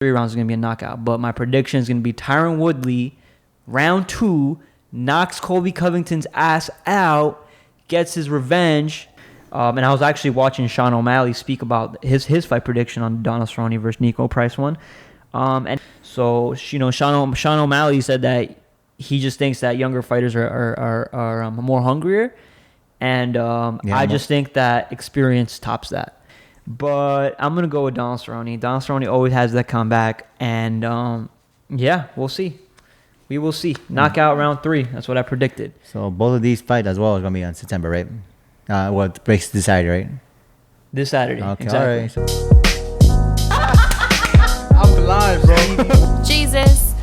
3 rounds is going to be a knockout. But my prediction is going to be Tyron Woodley, round 2, knocks Colby Covington's ass out, gets his revenge. And I was actually watching Sean O'Malley speak about his fight prediction on Donald Cerrone versus Niko Price 1. And so, Sean O'Malley said that he just thinks that younger fighters are more hungrier. And I just think that experience tops that. But I'm going to go with Donald Cerrone. Donald Cerrone always has that comeback. And, we'll see. We will see. Knockout round 3. That's what I predicted. So both of these fights as well are going to be on September, right? What breaks this Saturday, right? This Saturday. Okay, exactly. all right. I'm blind, bro. Geezus.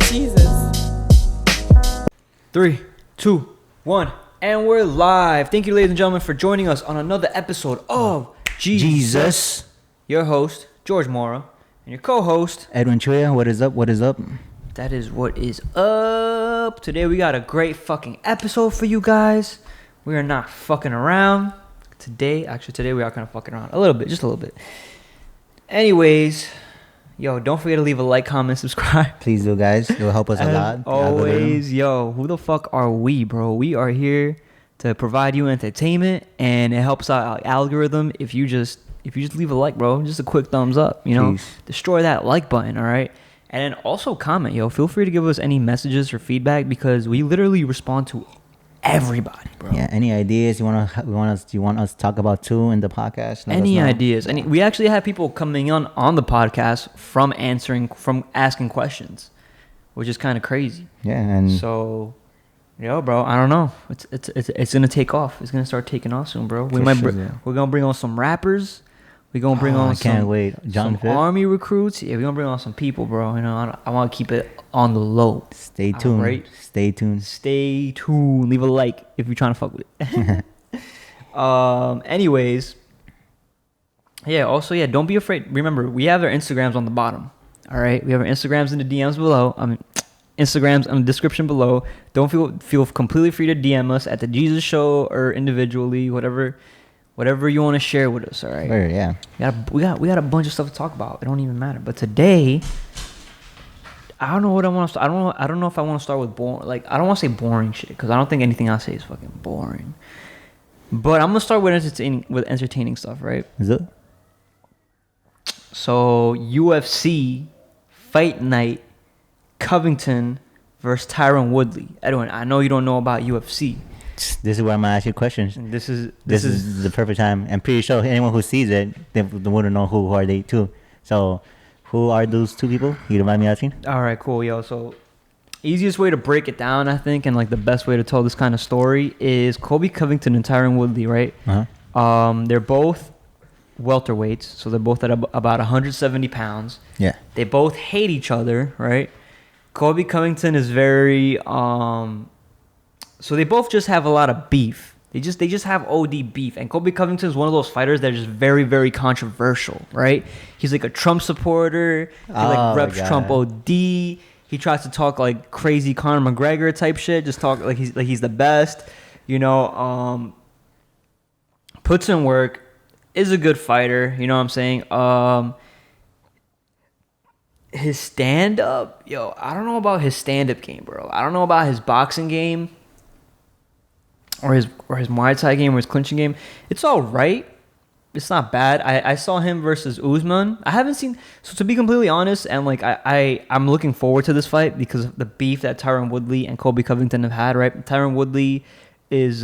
Jesus. 3, 2, 1, and we're live. Thank you, ladies and gentlemen, for joining us on another episode of Jesus. Your host, George MORA, and your co-host, Edwin CHUYA. What is up? What is up? that is what is up. Today we got a great fucking episode for you guys. We are not fucking around. Today we are kind of fucking around. A little bit, just a little bit. Anyways, yo, don't forget to leave a like, comment, subscribe. Please do, guys. It will help us a lot. Always, yo, who the fuck are we, bro? We are here to provide you entertainment, and it helps out our algorithm if you just leave a like, bro. Just a quick thumbs up, Please. Destroy that like button, all right? And then also comment, yo. Feel free to give us any messages or feedback because we literally respond to everybody, bro. Yeah. Any ideas you want us to talk about too in the podcast? Let Any us know. ideas? We actually have people coming on the podcast from asking questions, which is kind of crazy. Yeah, and So, yo, bro, I don't know. It's gonna take off. It's gonna start taking off soon, bro. We're Gonna bring on some rappers. We're gonna bring on I can't wait. some army recruits. Yeah, we're gonna bring on some people, bro. I want to keep it on the low. Stay tuned. Right. Stay tuned. Stay tuned. Leave a like if you're trying to fuck with it. Anyways, yeah. Also, yeah. Don't be afraid. Remember, we have our Instagrams on the bottom. All right, we have our Instagrams in the DMs below. Instagrams in the description below. Don't feel completely free to DM us at the Jesus Show or individually, whatever you want to share with us. All right. Where, yeah. We got a bunch of stuff to talk about. It don't even matter. But today, I don't know what I want to. I don't know if I want to start with boring. Like, I don't want to say boring shit because I don't think anything I say is fucking boring. But I'm gonna start with entertaining stuff, right? Is it? So UFC Fight Night, Covington versus Tyron Woodley. Edwin, I know you don't know about UFC. This is where I'm gonna ask you questions. And this is the perfect time. I'm pretty sure anyone who sees it, they wouldn't know who are they too. So, who are those two people? You don't mind me asking? All right, cool, yo. So, easiest way to break it down, I think, and like the best way to tell this kind of story is Colby Covington and Tyron Woodley, right? They're both welterweights, so they're both at about 170 pounds. Yeah. They both hate each other, right? Colby Covington is very so they both just have a lot of beef. They just have OD beef. And Colby Covington is one of those fighters that are just very, very controversial, right? He's like a Trump supporter. He reps Trump OD. He tries to talk like crazy Conor McGregor type shit. Just talk like he's the best. Puts in work. Is a good fighter. You know what I'm saying? His stand-up, yo, I don't know about his stand-up game, bro. I don't know about his boxing game or his Muay Thai game or his clinching game. It's all right. It's not bad. I saw him versus Usman. I haven't seen... So to be completely honest, and like I'm looking forward to this fight because of the beef that Tyron Woodley and Colby Covington have had, right? Tyron Woodley is...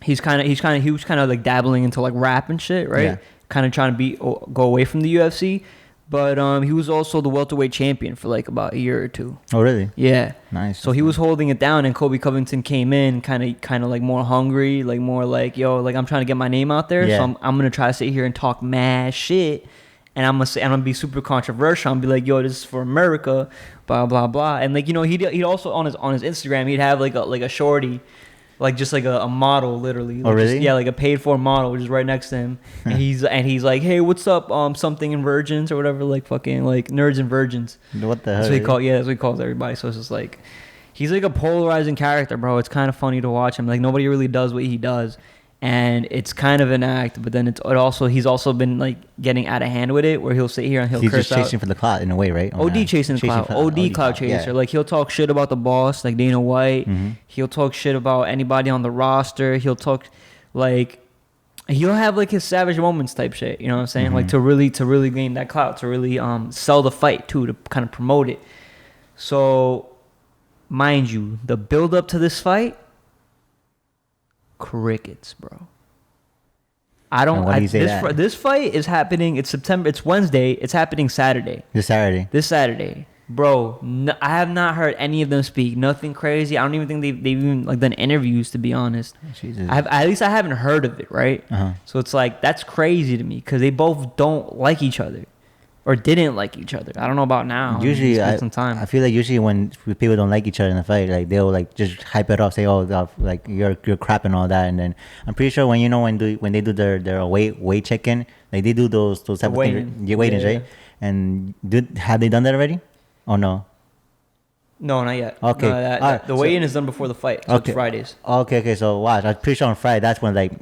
He was kind of like dabbling into like rap and shit, right? Yeah. Kind of trying to go away from the UFC. But he was also the welterweight champion for like about a year or two. Oh, really? Yeah. Nice. So he was holding it down, and Colby Covington came in kind of like more hungry, like more like, yo, like I'm trying to get my name out there. Yeah. So I'm gonna try to sit here and talk mad shit, and I'm gonna be super controversial. I'm gonna be like, yo, this is for America, blah blah blah. And like he'd also on his Instagram he'd have like a shorty. Like just like a model, literally. Oh, really? Yeah, like a paid for model, just right next to him. And he's like, hey, what's up? Something in virgins or whatever, like fucking like nerds and virgins. What the hell? That's what he calls everybody. So it's just like He's like a polarizing character, bro. It's kind of funny to watch him. Like nobody really does what he does, and it's kind of an act. But then he's also been like getting out of hand with it, where he'll sit here and he'll He's curse just chasing out. for the clout in a way, right? OD chasing clout. OD clout chaser. Yeah. Like he'll talk shit about the boss, like Dana White. Mm-hmm. He'll talk shit about anybody on the roster. He'll talk like he'll have like his savage moments type shit. You know what I'm saying? Mm-hmm. Like to really gain that clout, to really sell the fight too, to kind of promote it. So, mind you, the build up to this fight, crickets, bro. I don't. Why do you say that? This fight is happening. It's September. It's Wednesday. It's happening Saturday. This Saturday. Bro. I have not heard any of them speak. Nothing crazy. I don't even think they've even like done interviews, to be honest. Jesus. At least I haven't heard of it, right? Uh-huh. So it's like that's crazy to me because they both don't like each other, or didn't like each other. I don't know about now. Usually, I feel like usually when people don't like each other in the fight, like they'll like just hype it up, say, "Oh, like you're crap" and all that. And then I'm pretty sure when they do their weight check-in, like they do those type of things, weigh-ins, right? And have they done that already? Oh no. No, not yet. Okay. No, the weigh-in is done before the fight. So it's Fridays. Okay. So watch. I'm pretty sure on Friday that's when like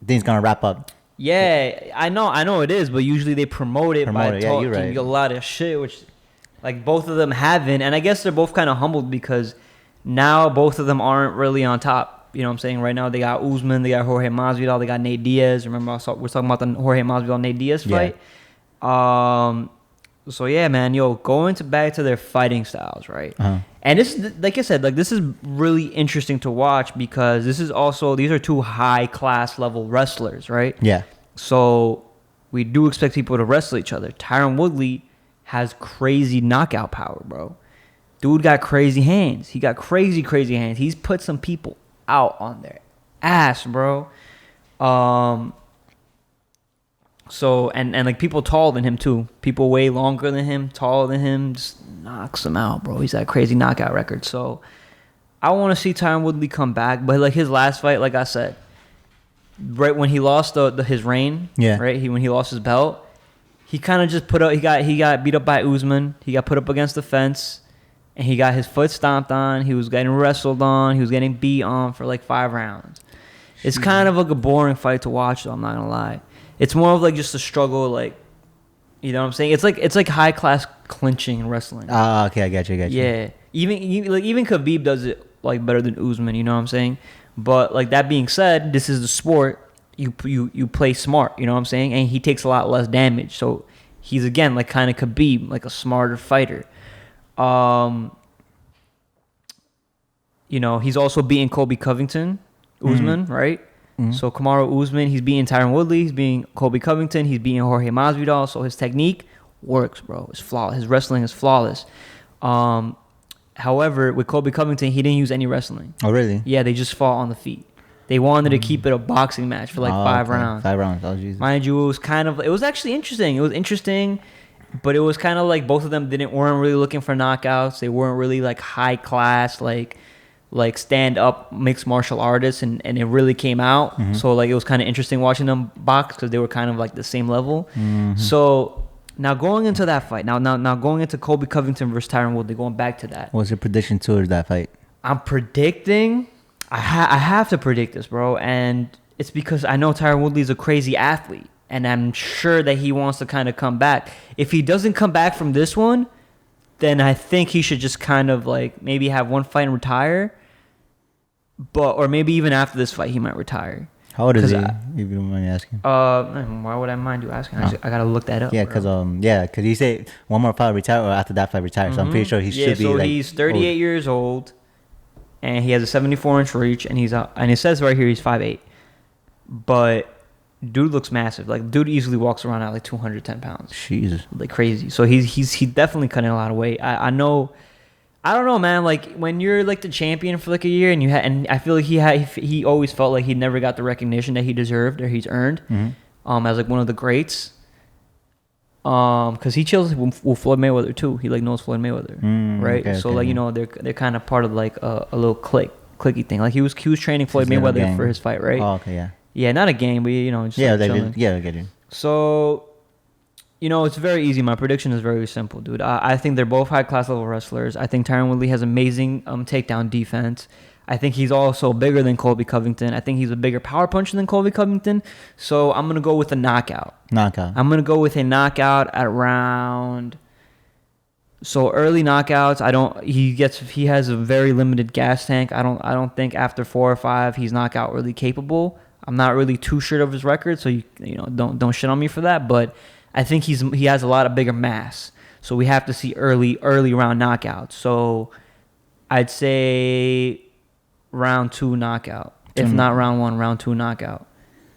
things gonna wrap up. Yeah, I know it is, but usually they promote it by talking you're right. a lot of shit, which like both of them haven't, and I guess they're both kind of humbled because now both of them aren't really on top. You know what I'm saying? Right now they got Usman, they got Jorge Masvidal, they got Nate Diaz. Remember we're talking about the Jorge Masvidal Nate Diaz fight. Yeah. So yeah, man, going back to their fighting styles, right? Uh-huh. And this, like I said, like this is really interesting to watch because these are two high class level wrestlers, right? Yeah. So we do expect people to wrestle each other. Tyron Woodley has crazy knockout power, bro. Dude got crazy hands. He got crazy hands. He's put some people out on their ass, bro. So and like people taller than him too. People way longer than him, taller than him, just knocks him out, bro. He's got a crazy knockout record. So I want to see Tyron Woodley come back, but like his last fight, like I said, right when he lost his reign, right, when he lost his belt, he kind of just put up. He got beat up by Usman. He got put up against the fence, and he got his foot stomped on. He was getting wrestled on. He was getting beat on for like 5 rounds. It's kind of like a boring fight to watch, though. I'm not gonna lie. It's more of like just a struggle, like, you know what I'm saying? It's like high class clinching in wrestling. Okay, I got you. Yeah, even Khabib does it like better than Usman. You know what I'm saying? But like that being said, this is the sport. You play smart. You know what I'm saying? And he takes a lot less damage. So he's again like kind of Khabib, like a smarter fighter. He's also beating Colby Covington, Usman, right? Mm-hmm. So Kamaru Usman, he's beating Tyron Woodley, he's beating Colby Covington, he's beating Jorge Masvidal. So his technique works, bro. It's flawless. His wrestling is flawless. However, with Colby Covington, he didn't use any wrestling. Oh, really? Yeah, they just fought on the feet. They wanted to keep it a boxing match for like 5 rounds. 5 rounds. Oh, Jesus. Mind you, it was actually interesting. It was interesting, but it was kind of like both of them weren't really looking for knockouts. They weren't really like high class, like stand up mixed martial artists, and it really came out. Mm-hmm. So like it was kind of interesting watching them box because they were kind of like the same level. Mm-hmm. So now going into that fight, now going into Colby Covington versus Tyron Woodley, going back to that. What's your prediction towards that fight? I'm predicting. I have to predict this, bro, and it's because I know Tyron Woodley is a crazy athlete, and I'm sure that he wants to kind of come back. If he doesn't come back from this one, then I think he should just kind of like maybe have one fight and retire. Or maybe even after this fight, he might retire. How old is he? If you don't mind me asking. Why would I mind you asking? I gotta look that up. Yeah, because he said one more fight retire, or after that fight retire. Mm-hmm. So I'm pretty sure he should be. So he's 38 years old, and he has a 74-inch reach, and and it says right here he's 5'8", but dude looks massive. Like dude easily walks around at like 210 pounds. Jesus, like crazy. So he's definitely cutting a lot of weight. I know. I don't know, man. Like when you're like the champion for like a year, and I feel like he always felt like he never got the recognition that he deserved or he's earned, as like one of the greats. Because he chills with Floyd Mayweather too. He like knows Floyd Mayweather, right? Okay, so like they're kind of part of like a little clicky thing. Like he was training Floyd Mayweather for his fight, right? Oh, okay, yeah. Yeah, not a game, but just I get it. So It's very easy. My prediction is very simple, dude. I think they're both high-class level wrestlers. I think Tyron Woodley has amazing takedown defense. I think he's also bigger than Colby Covington. I think he's a bigger power puncher than Colby Covington. So I'm going to go with a knockout. I'm going to go with a knockout at round... So early knockouts, he has a very limited gas tank. I don't think after 4 or 5 he's knockout really capable. I'm not really too sure of his record, so don't shit on me for that. But I think he has a lot of bigger mass. So we have to see early round knockouts. So I'd say round 2 knockout. If not round 1, round 2 knockout.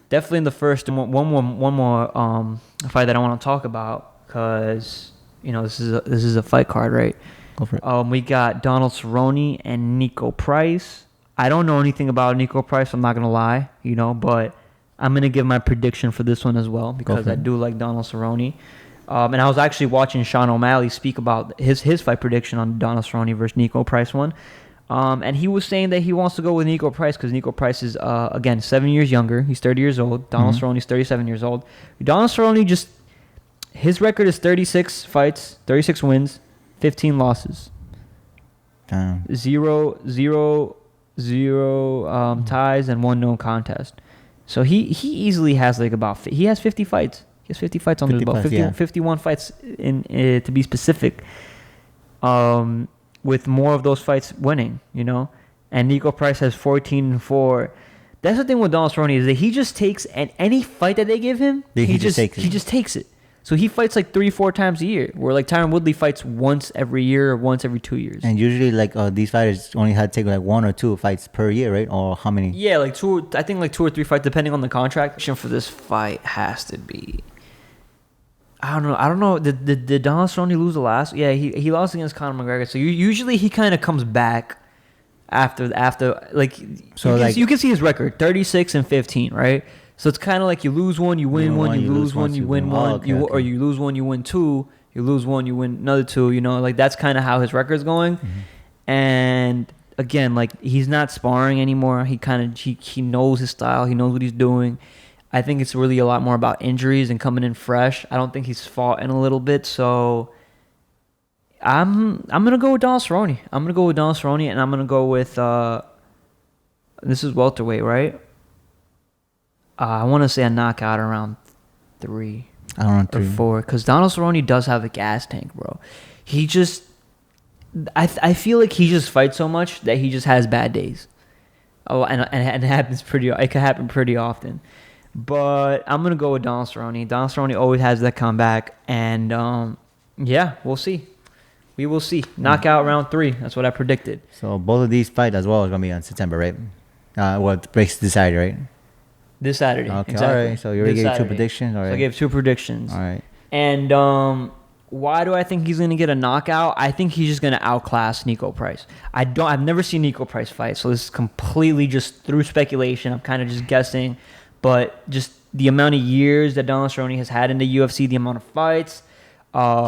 Definitely in the first one more fight that I want to talk about, because this is a fight card, right? Go for it. We got Donald Cerrone and Niko Price. I don't know anything about Niko Price, I'm not gonna lie, but I'm gonna give my prediction for this one as well, because I do like Donald Cerrone. And I was actually watching Sean O'Malley speak about his fight prediction on Donald Cerrone versus Niko Price one. And he was saying that he wants to go with Niko Price because Niko Price is, again, 7 years younger. He's 30 years old. Donald Cerrone's 37 years old. Donald Cerrone his record is 36 fights, 36 wins, 15 losses. Damn. Zero ties and 1 no contest. So he easily has he has 50 fights. He has 50 fights under the belt. 51 fights to be specific. With more of those fights winning, and Niko Price has 14-4. That's the thing with Donald Cerrone, is that he just takes any fight that they give him. He just takes it. So he fights 3-4 times a year, where Tyron Woodley fights once every year or once every 2 years. And usually these fighters only had to take 1 or 2 fights per year, right? Or how many? Yeah, 2. I think 2 or 3 fights depending on the contract. For this fight has to be, I don't know. Did Donald Cerrone lose the last? Yeah, he lost against Conor McGregor. So usually he kind of comes back after you can see his record, 36-15, right? So it's kind of you lose one, you win one, you lose one, you win one, or you lose one, you win 2, you lose one, you win another 2. That's kind of how his record's going. And again, he's not sparring anymore. He knows his style. He knows what he's doing. I think it's really a lot more about injuries and coming in fresh. I don't think he's fought in a little bit, so I'm gonna go with Donald Cerrone. And I'm gonna go with this is welterweight, right? I want to say a knockout around 3 or 4, because Donald Cerrone does have a gas tank, bro. I feel like he just fights so much that he just has bad days. Oh, and it happens it can happen pretty often. But I'm gonna go with Donald Cerrone. Donald Cerrone always has that comeback, and we'll see. We will see. Knockout round 3. That's what I predicted. So both of these fights as well are gonna be on September, right? What breaks decided, right? This Saturday. Okay, exactly. All right. So you already gave 2 predictions. All right. So I gave 2 predictions. All right. And why do I think he's gonna get a knockout? I think he's just gonna outclass Niko Price. I've never seen Niko Price fight, so this is completely just through speculation. I'm kind of just guessing, but just the amount of years that Donald Cerrone has had in the UFC, the amount of fights.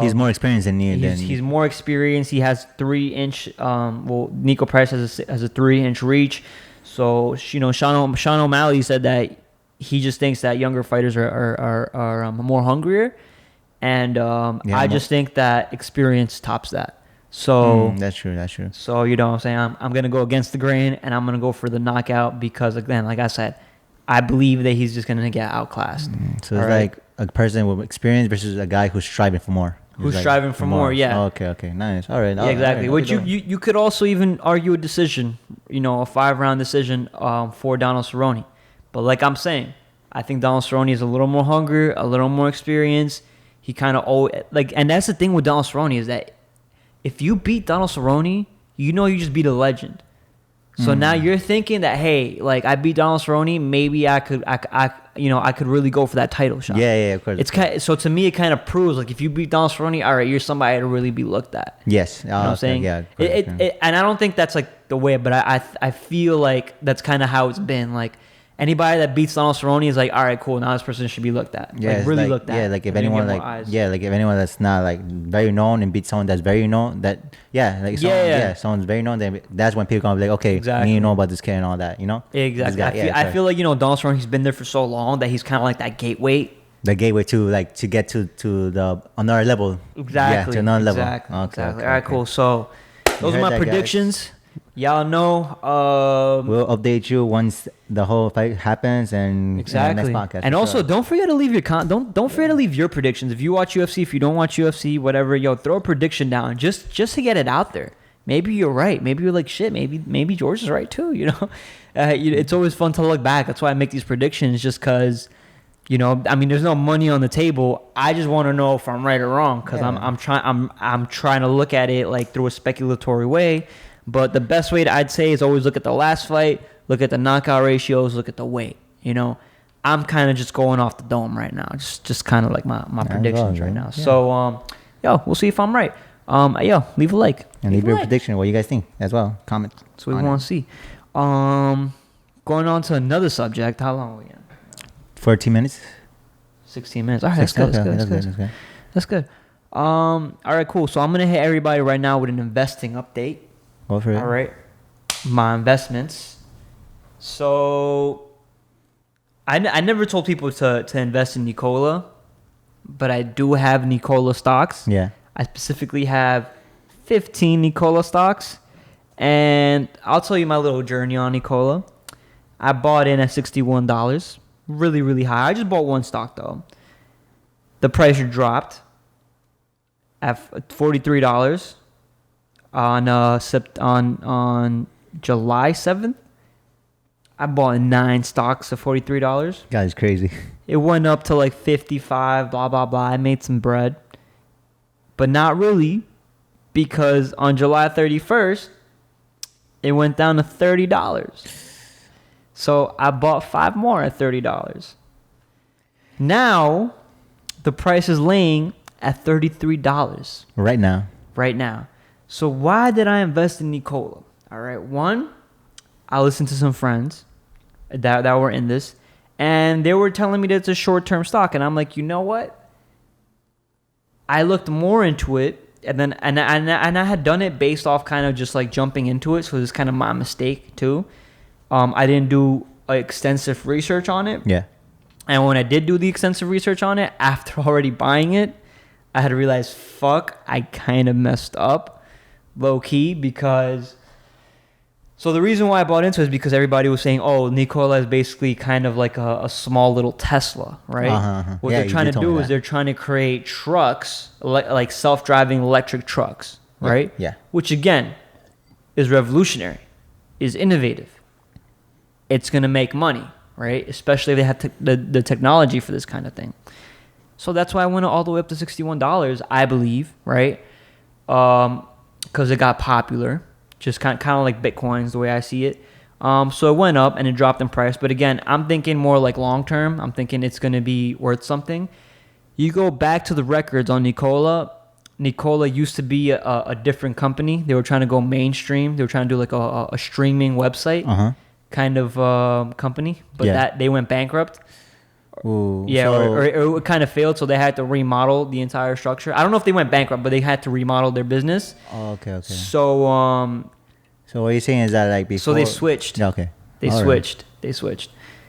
He's more experienced than you. He's more experienced. He has 3-inch. Niko Price has a 3-inch reach. So Sean O'Malley said that he just thinks that younger fighters are more hungrier, and I just think that experience tops that. So that's true. So what I'm saying, I'm gonna go against the grain, and I'm gonna go for the knockout because, again, like I said, I believe that he's just gonna get outclassed. So it's like a person with experience versus a guy who's striving for more. Who's striving for more? Yeah. Okay. Nice. All right. Yeah, exactly. Which you could also even argue a decision, a 5-round decision for Donald Cerrone. But like I'm saying, I think Donald Cerrone is a little more hungry, a little more experienced. He kind of and that's the thing with Donald Cerrone, is that if you beat Donald Cerrone, you just beat a legend. So now you're thinking that, hey, I beat Donald Cerrone, maybe I could really go for that title shot. Yeah, of course. So to me, it kind of proves if you beat Donald Cerrone, all right, you're somebody to really be looked at. Yes, you know what I'm saying? Yeah. And I don't think that's the way, but I feel like that's kind of how it's been. Anybody that beats Donald Cerrone is all right, cool. Now this person should be looked at. Yeah, really looked at. Yeah, if anyone if anyone that's not very known and beats someone that's very known, someone's very known, then that's when people gonna be okay, exactly. You know about this kid and all that, Exactly. I feel like Donald Cerrone, he's been there for so long that he's kind of like that gateway The gateway to get to the another level. Exactly. Yeah, to another level. Exactly. Okay, Exactly. okay, All right, okay. cool. So those are heard my that, guys. predictions. Y'all know. We'll update you once the whole fight happens and Exactly. in the next podcast. And for also, sure. don't forget to leave your don't forget to leave your predictions. If you watch UFC, if you don't watch UFC, whatever, yo, throw a prediction down just to get it out there. Maybe you're right. Maybe you're like shit. Maybe George is right too. You know, it's always fun to look back. That's why I make these predictions, just because. You know, I mean, there's no money on the table. I just want to know if I'm right or wrong, because I'm trying to look at it like through a speculatory way. But the best way I'd say is always look at the last fight, look at the knockout ratios, look at the weight. You know, I'm kind of just going off the dome right now, just kind of like my predictions right now. Yeah. So yo, we'll see if I'm right. Yo, leave a like and leave your prediction. What you guys think as well. Comment. That's what we want to see. Going on to another subject. How long are we in? 14 minutes. 16 minutes. All right, that's good. That's good. All right, cool. So I'm gonna hit everybody right now with an investing update. Go for it. All right, my investments. So I never told people to invest in Nikola, but I do have Nikola stocks. Yeah. I specifically have 15 Nikola stocks, and I'll tell you my little journey on Nikola. I bought in at $61. Really, really high. I just bought one stock though. The price dropped at $43 on July 7th. I bought 9 stocks at $43. Guy's crazy. It went up to like 55. Blah blah blah. I made some bread, but not really, because on July 31st, it went down to $30. So I bought 5 more at $30. Now, the price is laying at $33. Right now. So why did I invest in Nikola? All right. One, I listened to some friends that were in this, and they were telling me that it's a short-term stock. And I'm like, you know what? I looked more into it, and I had done it based off kind of just like jumping into it. So it's kind of my mistake too. I didn't do extensive research on it. Yeah. And when I did do the extensive research on it, after already buying it, I had to realize, fuck, I kind of messed up, low key, because... So the reason why I bought into it is because everybody was saying, oh, Nikola is basically kind of like a small little Tesla, right? What they're trying to do is they're trying to create trucks, like self-driving electric trucks, right? Yeah. Which, again, is revolutionary, is innovative. It's going to make money, right? Especially if they have the technology for this kind of thing. So that's why I went all the way up to $61, I believe, right? Because it got popular, just kind of like Bitcoin's the way I see it. So it went up and it dropped in price. But again, I'm thinking more like long term. I'm thinking it's going to be worth something. You go back to the records on Nikola. Nikola used to be a different company. They were trying to go mainstream. They were trying to do like a streaming website kind of company. But that they went bankrupt. Ooh, yeah, or it kind of failed, so they had to remodel the entire structure. I don't know if they went bankrupt, but they had to remodel their business. Oh, okay. So, so what you're saying is that like before... So they switched. Okay. They switched.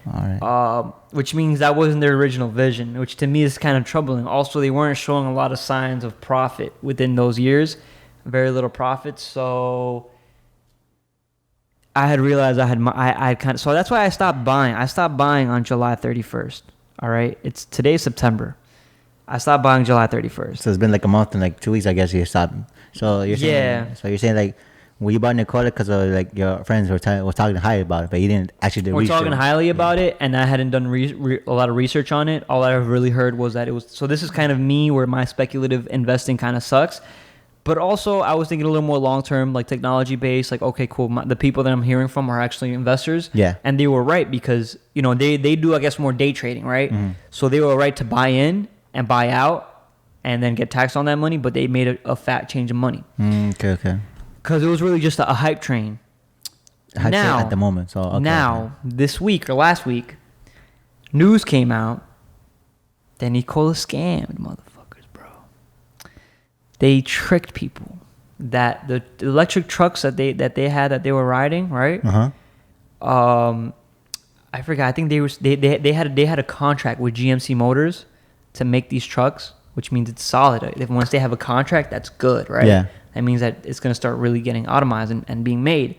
All right. Which means that wasn't their original vision, which to me is kind of troubling. Also, they weren't showing a lot of signs of profit within those years. Very little profit, so... I had realized I kind of... So that's why I stopped buying. I stopped buying on July 31st. All right, today's September. I stopped buying July 31st. So it's been like a month and like 2 weeks, I guess you stopped. So you're saying, yeah. So you're saying like, well, you bought Nikola because like your friends were talking highly about it, but you didn't actually do research. We're talking highly about it, and I hadn't done a lot of research on it. All I really heard was that it was. So this is kind of me where my speculative investing kind of sucks. But also, I was thinking a little more long-term, like technology-based, like, okay, cool. The people that I'm hearing from are actually investors. Yeah. And they were right because, you know, they do, I guess, more day trading, right? Mm-hmm. So they were right to buy in and buy out and then get taxed on that money, but they made a fat change of money. Okay. Because it was really just a hype train. Hype train at the moment. So this week or last week, news came out that Nikola scammed motherfuckers. They tricked people that the electric trucks that they were riding, right? Uh-huh. I forgot. I think they had a contract with GMC Motors to make these trucks, which means it's solid. If once they have a contract, that's good, right? Yeah. That means that it's going to start really getting automized and being made.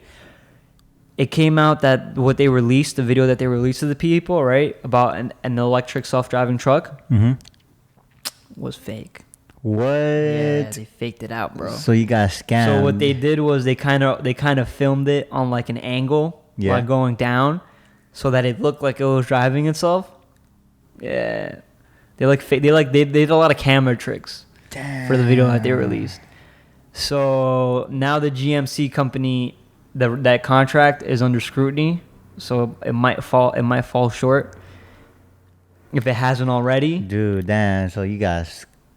It came out that what they released, the video that they released to the people, right, about an electric self-driving truck, was fake. What? Yeah, they faked it out, bro. So you got scammed. So what they did was they kind of filmed it on like an angle while going down, so that it looked like it was driving itself. Yeah, they did a lot of camera tricks for the video that they released. So now the GMC company, that contract is under scrutiny, so it might fall short if it hasn't already. Dude, damn. So you got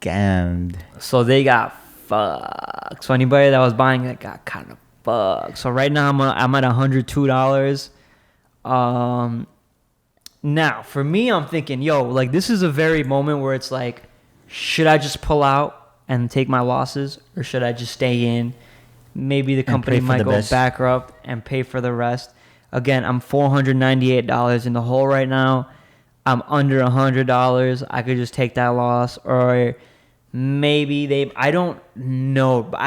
scammed. So they got fucked. So anybody that was buying it got kind of fucked. So right now I'm at $102. Now for me, I'm thinking, yo, like this is a very moment where it's like, should I just pull out and take my losses, or should I just stay in? Maybe the company might go bankrupt and pay for the rest. Again, I'm $498 in the hole right now. I'm under $100. I could just take that loss, or maybe I don't know, but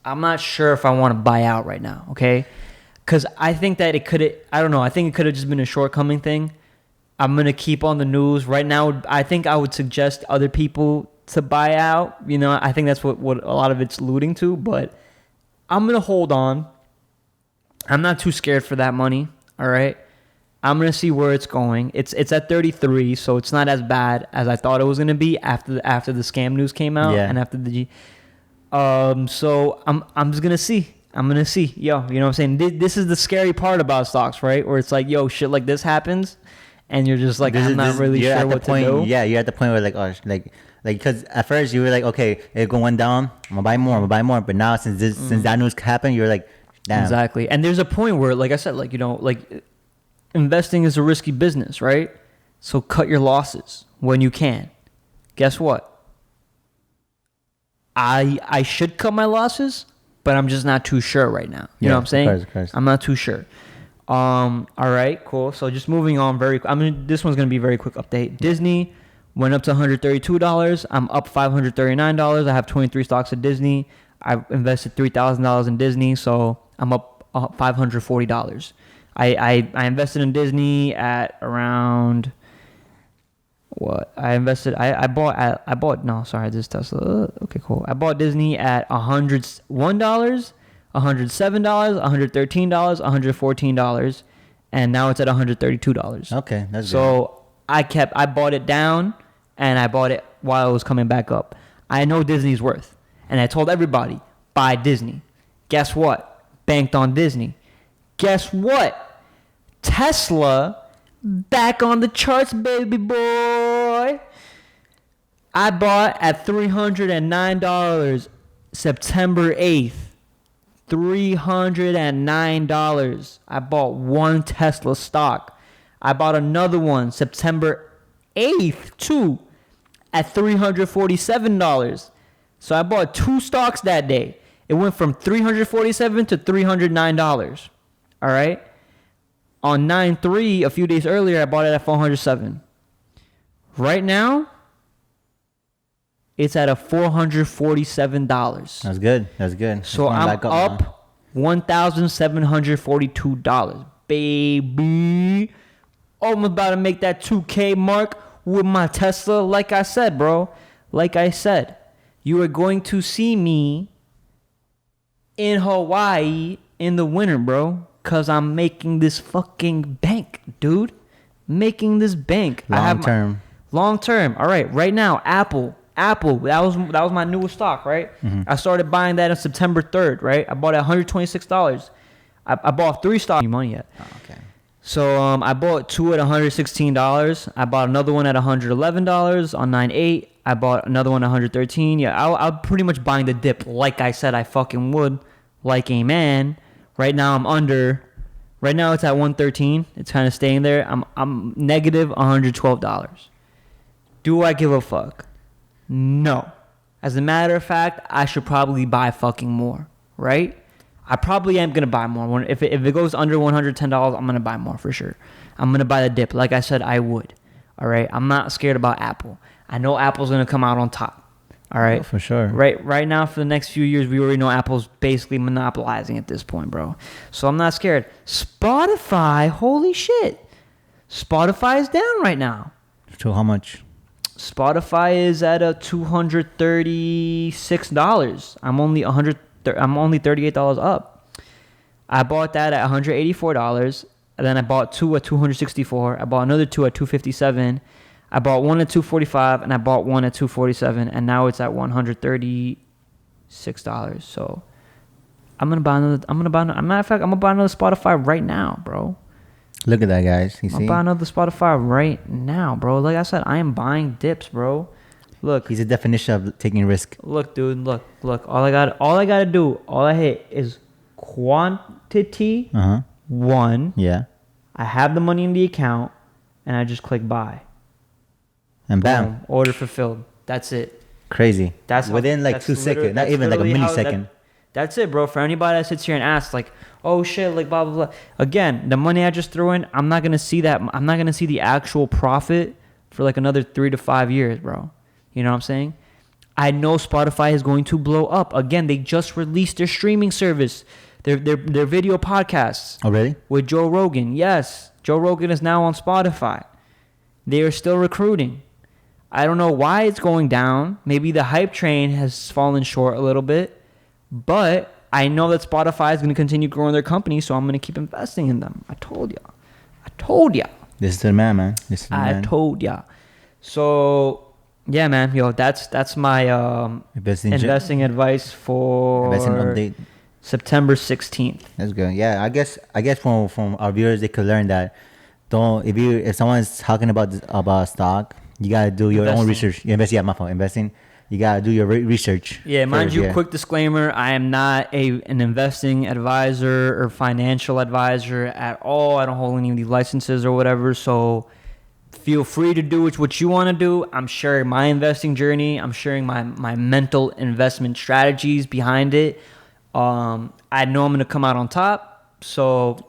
I'm not sure if I want to buy out right now, okay? Because I think that I don't know, I think it could have just been a shortcoming thing. I'm going to keep on the news. Right now, I think I would suggest other people to buy out. You know, I think that's what a lot of it's alluding to, but I'm going to hold on. I'm not too scared for that money, all right? I'm going to see where it's going. It's at 33, so it's not as bad as I thought it was going to be after the scam news came out and after the so I'm just going to see. I'm going to see. Yo, you know what I'm saying? This is the scary part about stocks, right? Where it's like, yo, shit like this happens and you're just like, I'm not really sure what to do. Yeah, you're at the point where like, oh, like because at first you were like, okay, it going down, I'm gonna buy more. But now since that news happened, you're like, damn. Exactly. And there's a point where, like I said, like, you know, like investing is a risky business, right? So cut your losses when you can. Guess what? I should cut my losses, but I'm just not too sure right now. You know what I'm saying? Of course. I'm not too sure. All right, cool. So just moving on this one's going to be a very quick update. Disney went up to $132. I'm up $539. I have 23 stocks of Disney. I invested $3,000 in Disney, so I'm up $540. I invested in Disney at around what? I bought no, sorry, this is Tesla. Okay, cool. I bought Disney at $101, $107, $113, $114, and now it's at $132. Okay, that's good. So I bought it down, and I bought it while it was coming back up. I know Disney's worth, and I told everybody, buy Disney. Guess what? Banked on Disney. Guess what? Tesla back on the charts, baby boy. I bought at $309 September 8th. $309. I bought one Tesla stock. I bought another one September 8th too at $347. So I bought two stocks that day. It went from $347 to $309. All right. On 9/3, a few days earlier, I bought it at $407. Right now, it's at a $447. That's good. So I'm up $1,742, baby. I'm about to make that 2K mark with my Tesla. Like I said, bro. Like I said, you are going to see me in Hawaii in the winter, bro. Because I'm making this fucking bank, dude. Making this bank. Long term. Long term. All right. Right now, Apple. That was my newest stock, right? Mm-hmm. I started buying that on September 3rd, right? I bought it at $126. I bought 3 stocks. Any money yet? Oh, okay. So I bought 2 at $116. I bought another one at $111 on 9/8. I bought another one at $113. Yeah, I'm pretty much buying the dip like I said I fucking would, like a man. Right now I'm under. Right now it's at 113. It's kind of staying there. I'm negative $112. Do I give a fuck? No. As a matter of fact, I should probably buy fucking more, right? I probably am gonna buy more. If it goes under $110, I'm gonna buy more for sure. I'm gonna buy the dip, like I said I would. All right. I'm not scared about Apple. I know Apple's gonna come out on top. All right, Oh, for sure. Right now, for the next few years, we already know Apple's basically monopolizing at this point, bro. So I'm not scared. Spotify, holy shit, Spotify is down right now. So how much? Spotify is at a $236. I'm only $38 up. I bought that at $184, and then I bought 2 at $264. I bought another 2 at $257. I bought 1 at $245, and I bought 1 at $247, and now it's at $136. So I'm gonna buy another. Matter of fact, I'm gonna buy another Spotify right now, bro. Look at that, guys. You I'm see? gonna buy another Spotify right now, bro. Like I said, I am buying dips, bro. Look, He's a definition of taking risk. look, dude. Look. All I gotta do, all I hit is quantity 1. Yeah. I have the money in the account, and I just click buy. And bam. Boom, order fulfilled. That's it. Crazy. That's within like that's 2 seconds. Not that's even like a literally millisecond. That's it, bro. For anybody that sits here and asks, like, oh shit, like blah blah blah. Again, the money I just threw in, I'm not gonna see that. I'm not gonna see the actual profit for like another 3 to 5 years, bro. You know what I'm saying? I know Spotify is going to blow up. Again, they just released their streaming service, their video podcasts. Oh, really? With Joe Rogan. Yes, Joe Rogan is now on Spotify. They are still recruiting. I don't know why it's going down. Maybe the hype train has fallen short a little bit. But I know that Spotify is going to continue growing their company, so I'm going to keep investing in them. I told y'all. This is the man. This is the I man. told y'all. So, yeah, man. Yo, that's my investing advice for Investing update. September 16th. That's good. Yeah, I guess from our viewers they could learn that if someone's talking about stock, you gotta do your own research. Investing. You gotta do your research. Yeah, mind first, you, quick disclaimer: I am not an investing advisor or financial advisor at all. I don't hold any of these licenses or whatever. So feel free to do what you want to do. I'm sharing my investing journey. I'm sharing my mental investment strategies behind it. I know I'm gonna come out on top. So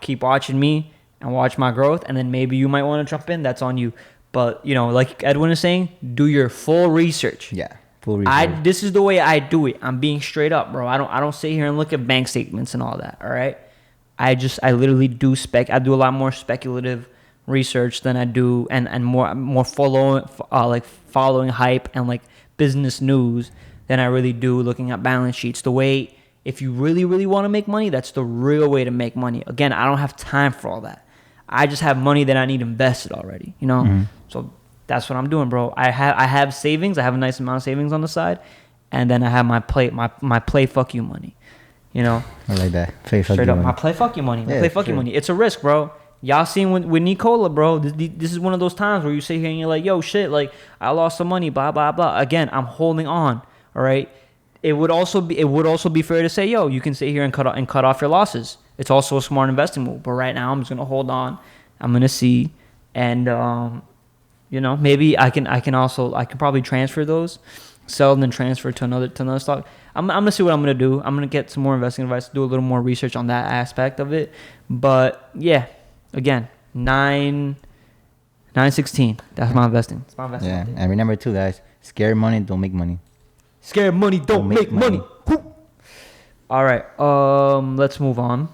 keep watching me and watch my growth, and then maybe you might want to jump in. That's on you. But, like Edwin is saying, do your full research. Yeah, full research. This is the way I do it. I'm being straight up, bro. I don't sit here and look at bank statements and all that, all right? I literally do I do a lot more speculative research than I do and more following hype and like business news than I really do looking at balance sheets. The way, if you really, really want to make money, that's the real way to make money. Again, I don't have time for all that. I just have money that I need invested already, Mm-hmm. So that's what I'm doing, bro. I have savings. I have a nice amount of savings on the side, and then I have my play fuck you money, I like that. Play fuck straight you up money. my play fuck you money. My Yeah, play fuck you sure. money. It's a risk, bro. Y'all seen with Nikola, bro. This is one of those times where you sit here and you're like, yo, shit, like I lost some money, blah blah blah. Again, I'm holding on. All right. It would also be fair to say, yo, you can sit here and cut off your losses. It's also a smart investing move. But right now, I'm just gonna hold on. I'm gonna see, and maybe I can probably transfer those, sell and then transfer to another stock. I'm gonna see what I'm gonna do. I'm gonna get some more investing advice, do a little more research on that aspect of it. But yeah, again, 9/16. That's my investing. That's my investing. Yeah, update. and remember too, guys. Scared money don't make money. Scared money don't make money. Whoop. All right. Let's move on.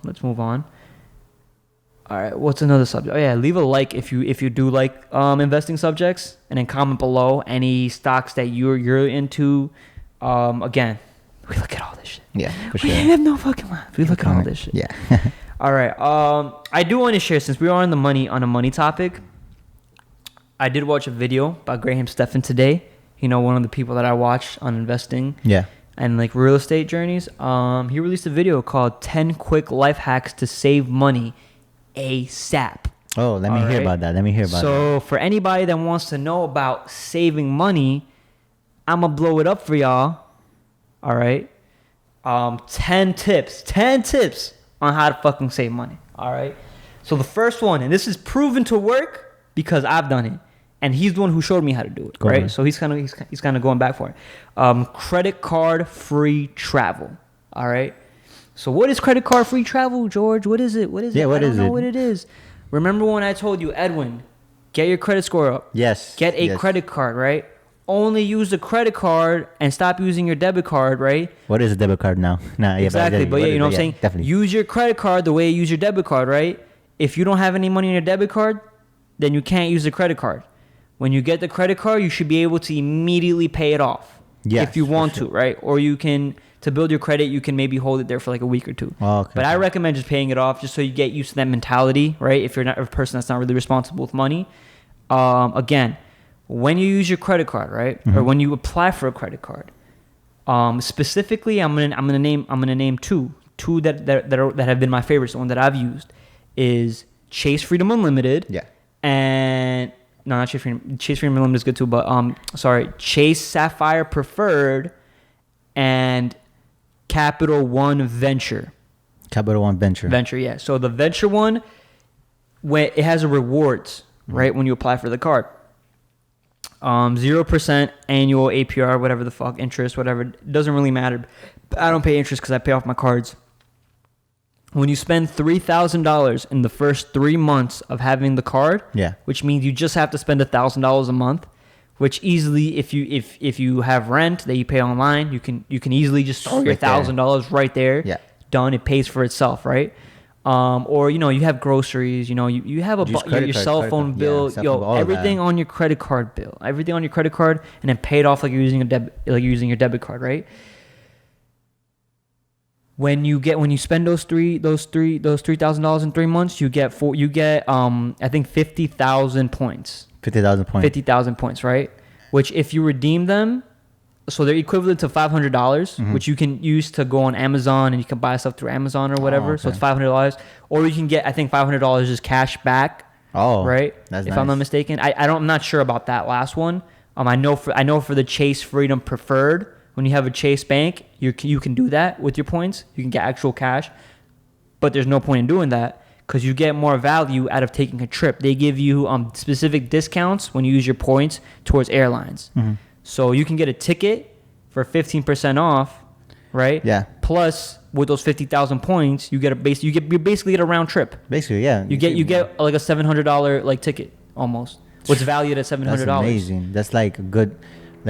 All right, what's another subject? Oh yeah, leave a like if you do like investing subjects, and then comment below any stocks that you're into. Again, we look at all this shit. Yeah, for We sure. have no fucking lives. We look at all this shit. Yeah. All right. I do want to share, since we are on a money topic. I did watch a video by STEPHAN today. One of the people that I watch on investing. Yeah. And like real estate journeys. He released a video called 10 Quick Life Hacks to Save Money ASAP. Oh, let me hear about that. So for anybody that wants to know about saving money, I'm going to blow it up for y'all. All right. 10 tips on how to fucking save money. All right. So the first one, and this is proven to work because I've done it, and he's the one who showed me how to do it. Go right. ahead. So he's kind of going back for it. Credit card free travel. All right. So what is credit card free travel, George? What is it? Yeah, what I is don't know it? what it is. Remember when I told you, Edwin, get your credit score up. Yes. Get a yes. credit card, right? Only use the credit card and stop using your debit card, right? What is a debit card now? Nah, Exactly, but yeah, you know what I'm saying? Definitely. Use your credit card the way you use your debit card, right? If you don't have any money in your debit card, then you can't use the credit card. When you get the credit card, you should be able to immediately pay it off. Yes, if you want sure. to, right? Or you can, to build your credit, you can maybe hold it there for like a week or two. Oh, okay. But I recommend just paying it off just so you get used to that mentality, right? If you're not a person that's not really responsible with money. Again, when you use your credit card, right? Mm-hmm. Or when you apply for a credit card, specifically, I'm gonna name two that have been my favorites. The one that I've used is Chase Freedom Unlimited. Yeah. And no, not Chase Freedom. Chase Freedom Unlimited is good too, but Chase Sapphire Preferred and Capital One Venture. Capital One Venture. Venture, yeah. So the Venture one, when it has a rewards, right? When you apply for the card. 0% annual APR, whatever the fuck, interest, whatever. It doesn't really matter. I don't pay interest because I pay off my cards. When you spend $3,000 in the first 3 months of having the card, Yeah. which means you just have to spend $1,000 a month, which easily, if you have rent that you pay online, you can easily just throw your $1,000 right there. Yeah. Done. It pays for itself, right? Or you have groceries, you have your cell phone bill, everything on your credit card bill, everything on your credit card, and then pay it off like you're using your debit card, right? When you spend those $3,000 in 3 months, you get I think 50,000 points. 50,000 points. 50,000 points, right? Which if you redeem them. So they're equivalent to $500, which you can use to go on Amazon and you can buy stuff through Amazon or whatever. Oh, okay. So it's $500, or you can get, I think, $500 is cash back. Oh, right. That's if nice. I'm not mistaken, I'm not sure about that last one. I know for the Chase Freedom Preferred, when you have a Chase Bank, you can do that with your points. You can get actual cash, but there's no point in doing that because you get more value out of taking a trip. They give you specific discounts when you use your points towards airlines. Mm-hmm. So you can get a ticket for 15% off, right? Yeah. Plus, with those 50,000 points, you basically get a round trip. Basically, yeah. You get like a $700 like ticket almost. What's valued at $700? That's amazing. That's like a good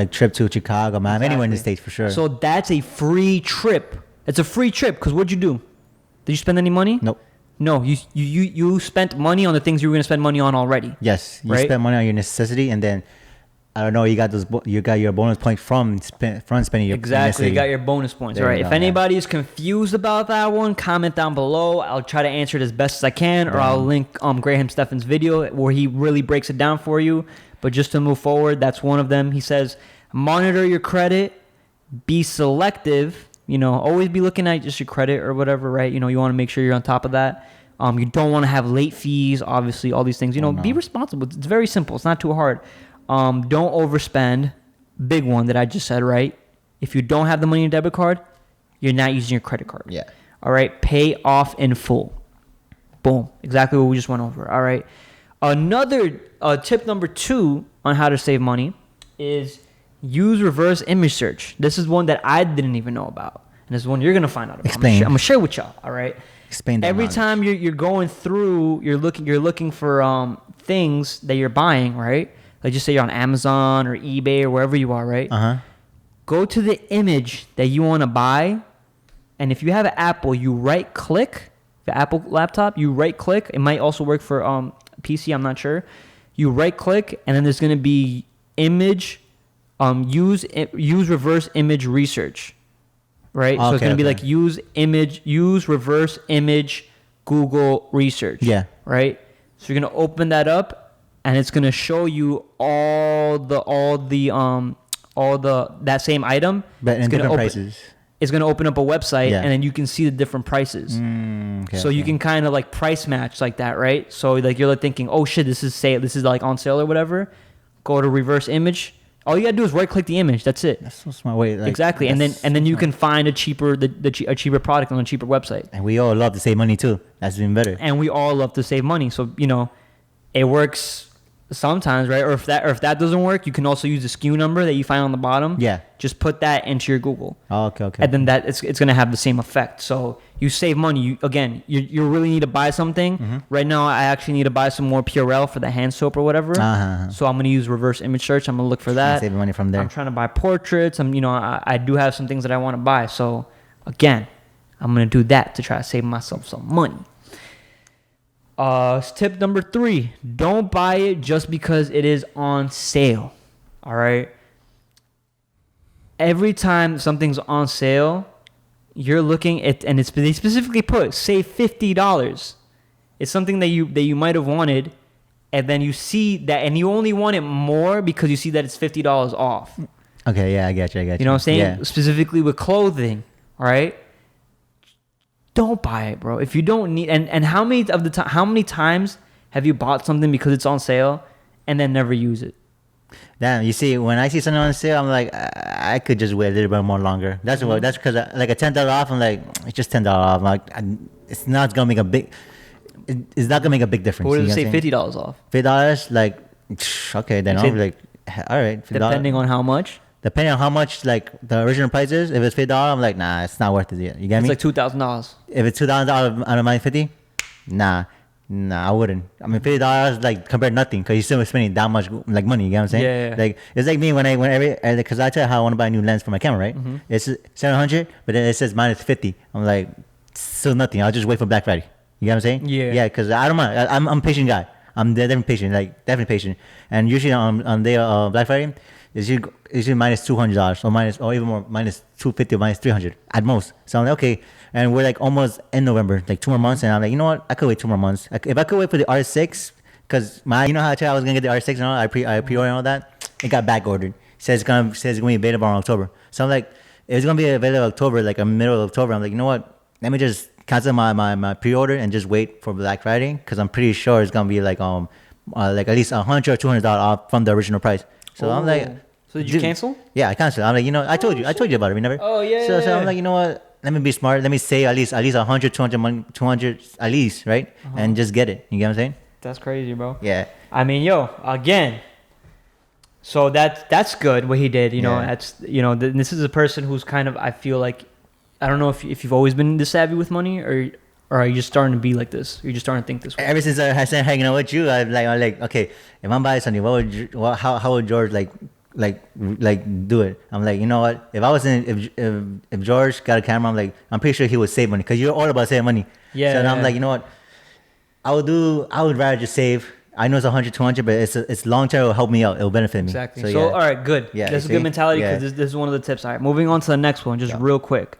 trip to Chicago, man. Exactly. Anywhere in the States for sure. So that's a free trip. It's a free trip because what'd you do? Did you spend any money? Nope. No, you spent money on the things you were going to spend money on already. Yes, you right? spent money on your necessity, and then I don't know. You got your bonus points from spending your exactly. necessity. You got your bonus points. There All right. you If go, anybody is confused about that one, comment down below. I'll try to answer it as best as I can, or I'll link Graham Stephan's video where he really breaks it down for you. But just to move forward, that's one of them. He says, monitor your credit, be selective. Always be looking at just your credit or whatever, right? You want to make sure you're on top of that. You don't want to have late fees, obviously, all these things. Be responsible. It's very simple. It's not too hard. Don't overspend. Big one that I just said, right? If you don't have the money in your debit card, you're not using your credit card. Yeah. All right. Pay off in full. Boom. Exactly what we just went over. All right. Another tip number 2 on how to save money is use reverse image search. This is one that I didn't even know about. And this is one you're going to find out about. Explain. I'm going to share with y'all. All right. Explain that. Every time you're going through, you're looking for things that you're buying, right? Like just say you're on Amazon or eBay or wherever you are, right? Uh-huh. Go to the image that you want to buy, and if you have an Apple, you right click the Apple laptop. You right click. It might also work for PC. I'm not sure. You right click, and then there's going to be image. Use reverse image research. Right? So it's going to be like use reverse image Google research. Yeah. Right? So you're going to open that up and it's going to show you all that same item. But in different prices. It's going to open up a website, Yeah. and then you can see the different prices. So you can kind of like price match like that, right? So like you're like thinking, oh shit, this is like on sale or whatever. Go to reverse image. All you gotta do is right click the image. That's it. That's so smart. Wait, like, exactly, and then you can find a cheaper product on a cheaper website. And we all love to save money too. That's even better. And we all love to save money, so it works sometimes, right? Or if that doesn't work, you can also use the SKU number that you find on the bottom. Yeah. Just put that into your Google. Oh, okay. And then it's going to have the same effect. So you save money. You really need to buy something. Mm-hmm. Right now, I actually need to buy some more Purell for the hand soap or whatever. So I'm going to use reverse image search. I'm going to look for that. Save money from there. I'm trying to buy portraits. I do have some things that I want to buy. So again, I'm going to do that to try to save myself some money. Tip number 3, don't buy it just because it is on sale. All right. Every time something's on sale, you're looking at, and they specifically put, save $50. It's something that you might have wanted, and then you see that, and you only want it more because you see that it's $50 off. Okay, yeah, I got you. You know what I'm saying? Yeah. Specifically with clothing, all right? Don't buy it, bro. If you don't need, and how many times have you bought something because it's on sale and then never use it? Damn, you see, when I see something on sale, I'm like, I could just wait a little bit more longer. That's because like a $10 off. I'm like, it's just $10 off. I'm like, it's not gonna make a big difference. But what does it say? $50 off. $50, like, okay, then I'll be like, all right. $50. Depending on how much. Depending on how much like the original price is, if it's $50, I'm like, nah, it's not worth it yet. You get me? It's like $2,000. If it's $2,000 out of my $50, nah, I wouldn't. I mean, $50 like compared to nothing, because you're still spending that much like money. You get what I'm saying? Yeah. Like it's like me because I tell you how I want to buy a new lens for my camera, right? Mm-hmm. It's $700, but then it says minus $50. I'm like, still nothing. I'll just wait for Black Friday. You get what I'm saying? Yeah. Yeah, because I don't mind. I'm a patient guy. I'm definitely patient, like definitely patient. And usually on day of Black Friday, it's usually minus $200 or even more, minus $250 or minus $300 at most. So I'm like, okay. And we're like almost in November, like 2 more months. And I'm like, you know what? I could wait 2 more months. If I could wait for the R6, because you know how I told you I was going to get the R6 and all, I pre-ordered and all that. It got back ordered. Says it's going to be available in October. So I'm like, if it's going to be available in October, like in the middle of October, I'm like, you know what? Let me just cancel my pre-order and just wait for Black Friday, because I'm pretty sure it's going to be like at least $100 or $200 off from the original price. So I'm like, so did you cancel? Yeah, I canceled. I'm like, you know, I told you about it. Remember? Oh yeah. So I'm like, you know what? Let me be smart. Let me save at least 100, 200 at least, right? And just get it. You get what I'm saying? That's crazy, bro. Yeah. I mean, again. So that's good what he did. You know, that's this is a person who's kind of, I feel like, I don't know if you've always been this savvy with money, or are you just starting to be like this? You're just starting to think this way. Ever since I started hanging out with you, I'm like, okay, if I'm buying something, how would George like do it? I'm like, you know what? If George got a camera, I'm pretty sure he would save money, because you're all about saving money. Yeah. So I'm like, you know what? I would rather just save. I know it's 100, 200, but it's long term. It'll help me out. It'll benefit me. Exactly. So all right, good. Yeah. That's a good mentality, because this is one of the tips. All right, moving on to the next one, just real quick.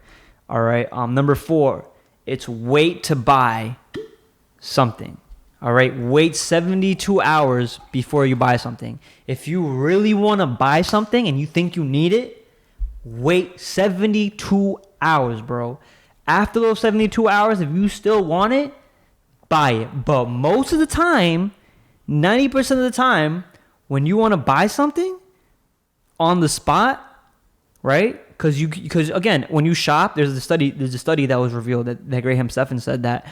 All right. Number 4, it's wait to buy something. All right, wait 72 hours before you buy something. If you really want to buy something and you think you need it, wait 72 hours, bro. After those 72 hours, if you still want it, buy it. But most of the time, 90% of the time, when you want to buy something on the spot, right? Because again, when you shop, there's a study that was revealed that Graham Stephan said that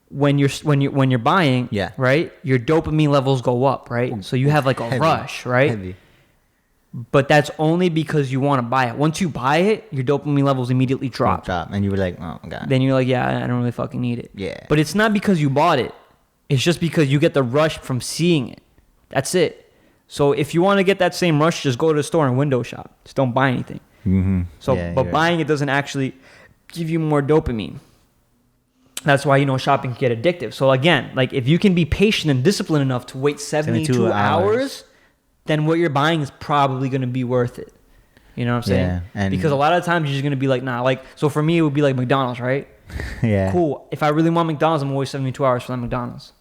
when you're buying, right, your dopamine levels go up, right? So you have like a rush, right? Heavy. But that's only because you want to buy it. Once you buy it, your dopamine levels immediately drop. And you were like, oh god. Then you're like, yeah, I don't really fucking need it. Yeah. But it's not because you bought it. It's just because you get the rush from seeing it. That's it. So if you want to get that same rush, just go to the store and window shop. Just don't buy anything. Mm-hmm. So, but buying it doesn't actually give you more dopamine. That's why, shopping can get addictive. So again, like if you can be patient and disciplined enough to wait 72 hours, then what you're buying is probably going to be worth it. You know what I'm saying? Yeah, because a lot of times you're just going to be like, nah, like, so for me, it would be like McDonald's, right? Yeah. Cool. If I really want McDonald's, I'm going to wait 72 hours for that McDonald's.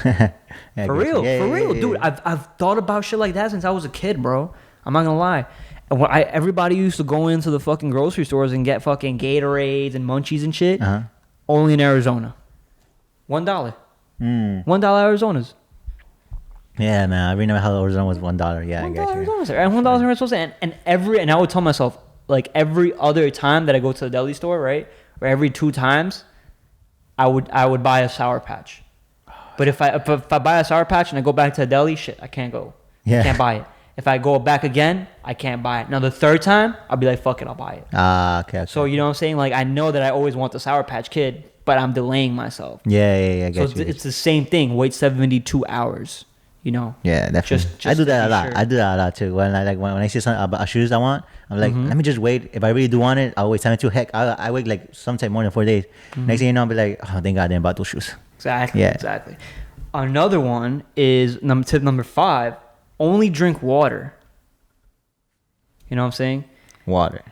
For real, dude. I've thought about shit like that since I was a kid, bro. I'm not going to lie. And everybody used to go into the fucking grocery stores and get fucking Gatorades and Munchies and shit. Uh-huh. Only in Arizona. $1. $1 Arizona's. Yeah, man. I remember how Arizona was $1. Yeah, I got you. $1 and $1 Arizona. And I would tell myself, like every other time that I go to the deli store, right? Or every 2 times, I would buy a Sour Patch. But if I buy a Sour Patch and I go back to a deli, shit, I can't go. Yeah. I can't buy it. If I go back again, I can't buy it. Now the third time, I'll be like, fuck it, I'll buy it. Okay. So you know what I'm saying? Like I know that I always want the Sour Patch Kid, but I'm delaying myself. Yeah. I So it's the same thing. Wait 72 hours. You know. Yeah, definitely. Just I do that to a be lot. sure. I do that a lot too. When I see some about shoes I want, I'm like, Mm-hmm. let me just wait. If I really do want it, I'll wait 72. Heck, I wait like sometimes more than 4 days. Mm-hmm. Next thing you know, I'll be like, oh, thank God I didn't buy those shoes. Exactly. Yeah. Exactly. Another one is tip number 5. Only drink water. You know what I'm saying? Water.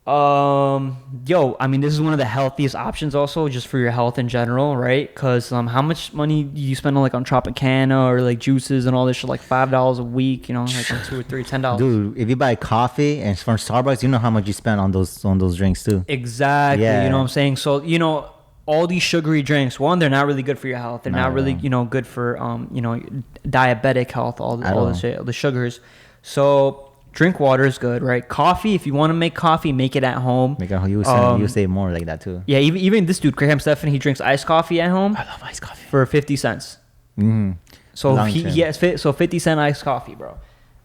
I mean, this is one of the healthiest options also just for your health in general, right? Because how much money do you spend on like on Tropicana or like juices and all this shit, like $5 a week, you know, like on 2 or 3, $10. Dude, if you buy coffee and it's from Starbucks, you know how much you spend on those drinks too. Exactly. Yeah. You know what I'm saying? So, you know, all these sugary drinks, one, they're not really good for your health. They're not really, you know, good for, you know, diabetic health, all the shit, all the sugars. So drink water is good, right? Coffee, if you want to make coffee, make it at home. You save more like that too. Yeah, even this dude, STEPHAN, he drinks iced coffee at home I love iced coffee. for 50 cents. Mm-hmm. So Long he term. has 50-cent iced coffee, bro.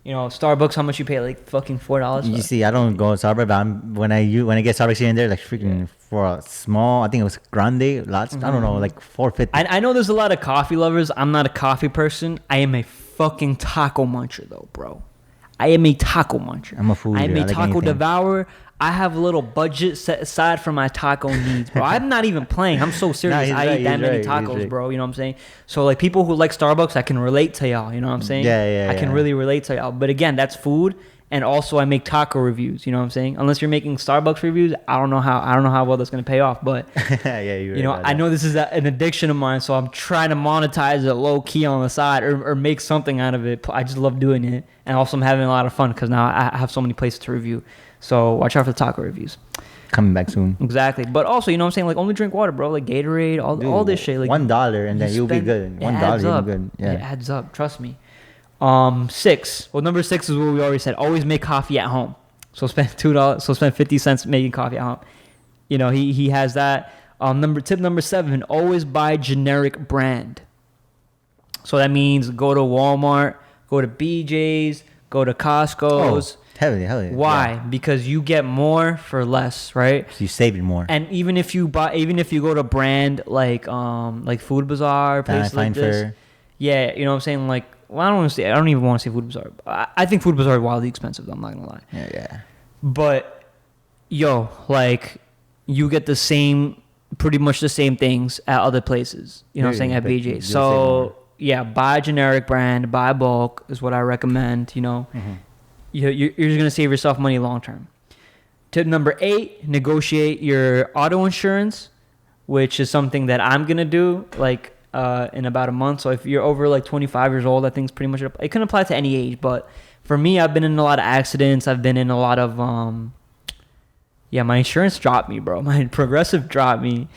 You know, Starbucks, how much you pay? Like fucking $4. You see, I don't go to Starbucks, but when I get Starbucks here and there, like freaking for a small, I think it was grande, lots. I don't know, like $4.50. I know there's a lot of coffee lovers. I'm not a coffee person. I am a fucking taco muncher, though, bro. I am a taco muncher. I'm a foodie. I am a I like taco anything. devourer. I have a little budget set aside for my taco needs, bro. I'm not even playing. I'm so serious. Nah, I eat that many he's tacos, right. bro. You know what I'm saying? So, like, people who like Starbucks, I can relate to y'all. You know what I'm saying? Yeah, I can yeah. really relate to y'all. But again, that's food. And also, I make taco reviews. You know what I'm saying? Unless you're making Starbucks reviews, I don't know how well that's gonna pay off. But Yeah, you're you know, I know this is an addiction of mine, so I'm trying to monetize it low key on the side or make something out of it. I just love doing it, and also I'm having a lot of fun because now I have so many places to review. So watch out for the taco reviews. coming back soon. Exactly, but also you know what I'm saying, like only drink water, bro. Like Gatorade, all this shit. Like $1 and then you'll be spend- good. it $1 adds you'll up. be good. Yeah. It adds up. Trust me. 6. Well, number 6 is what we already said. Always make coffee at home. So spend $2. So spend 50 cents making coffee at home. You know, he has that. Tip number 7. Always buy generic brand. So that means go to Walmart, go to BJ's, go to Costco's. Hell yeah. Why? Yeah. Because you get more for less, right? So you save it more. And even if you go to brand like Food Bazaar, places like Fine this, Fare. yeah, you know what I'm saying. Like, well, I don't even want to say Food Bazaar. I think Food Bazaar is wildly expensive. I'm not gonna lie. Yeah. But yo, like, you get pretty much the same things at other places. You know what I'm saying, at But BJ. you'll save So more. yeah, buy a generic brand, buy bulk is what I recommend. You know, you're just gonna save yourself money long term. Tip number 8: negotiate your auto insurance, which is something that I'm gonna do in about a month. So if you're over like 25 years old, I think it's pretty much it can apply to any age. But for me, I've been in a lot of accidents. I've been in a lot of my insurance dropped me, bro. My Progressive dropped me.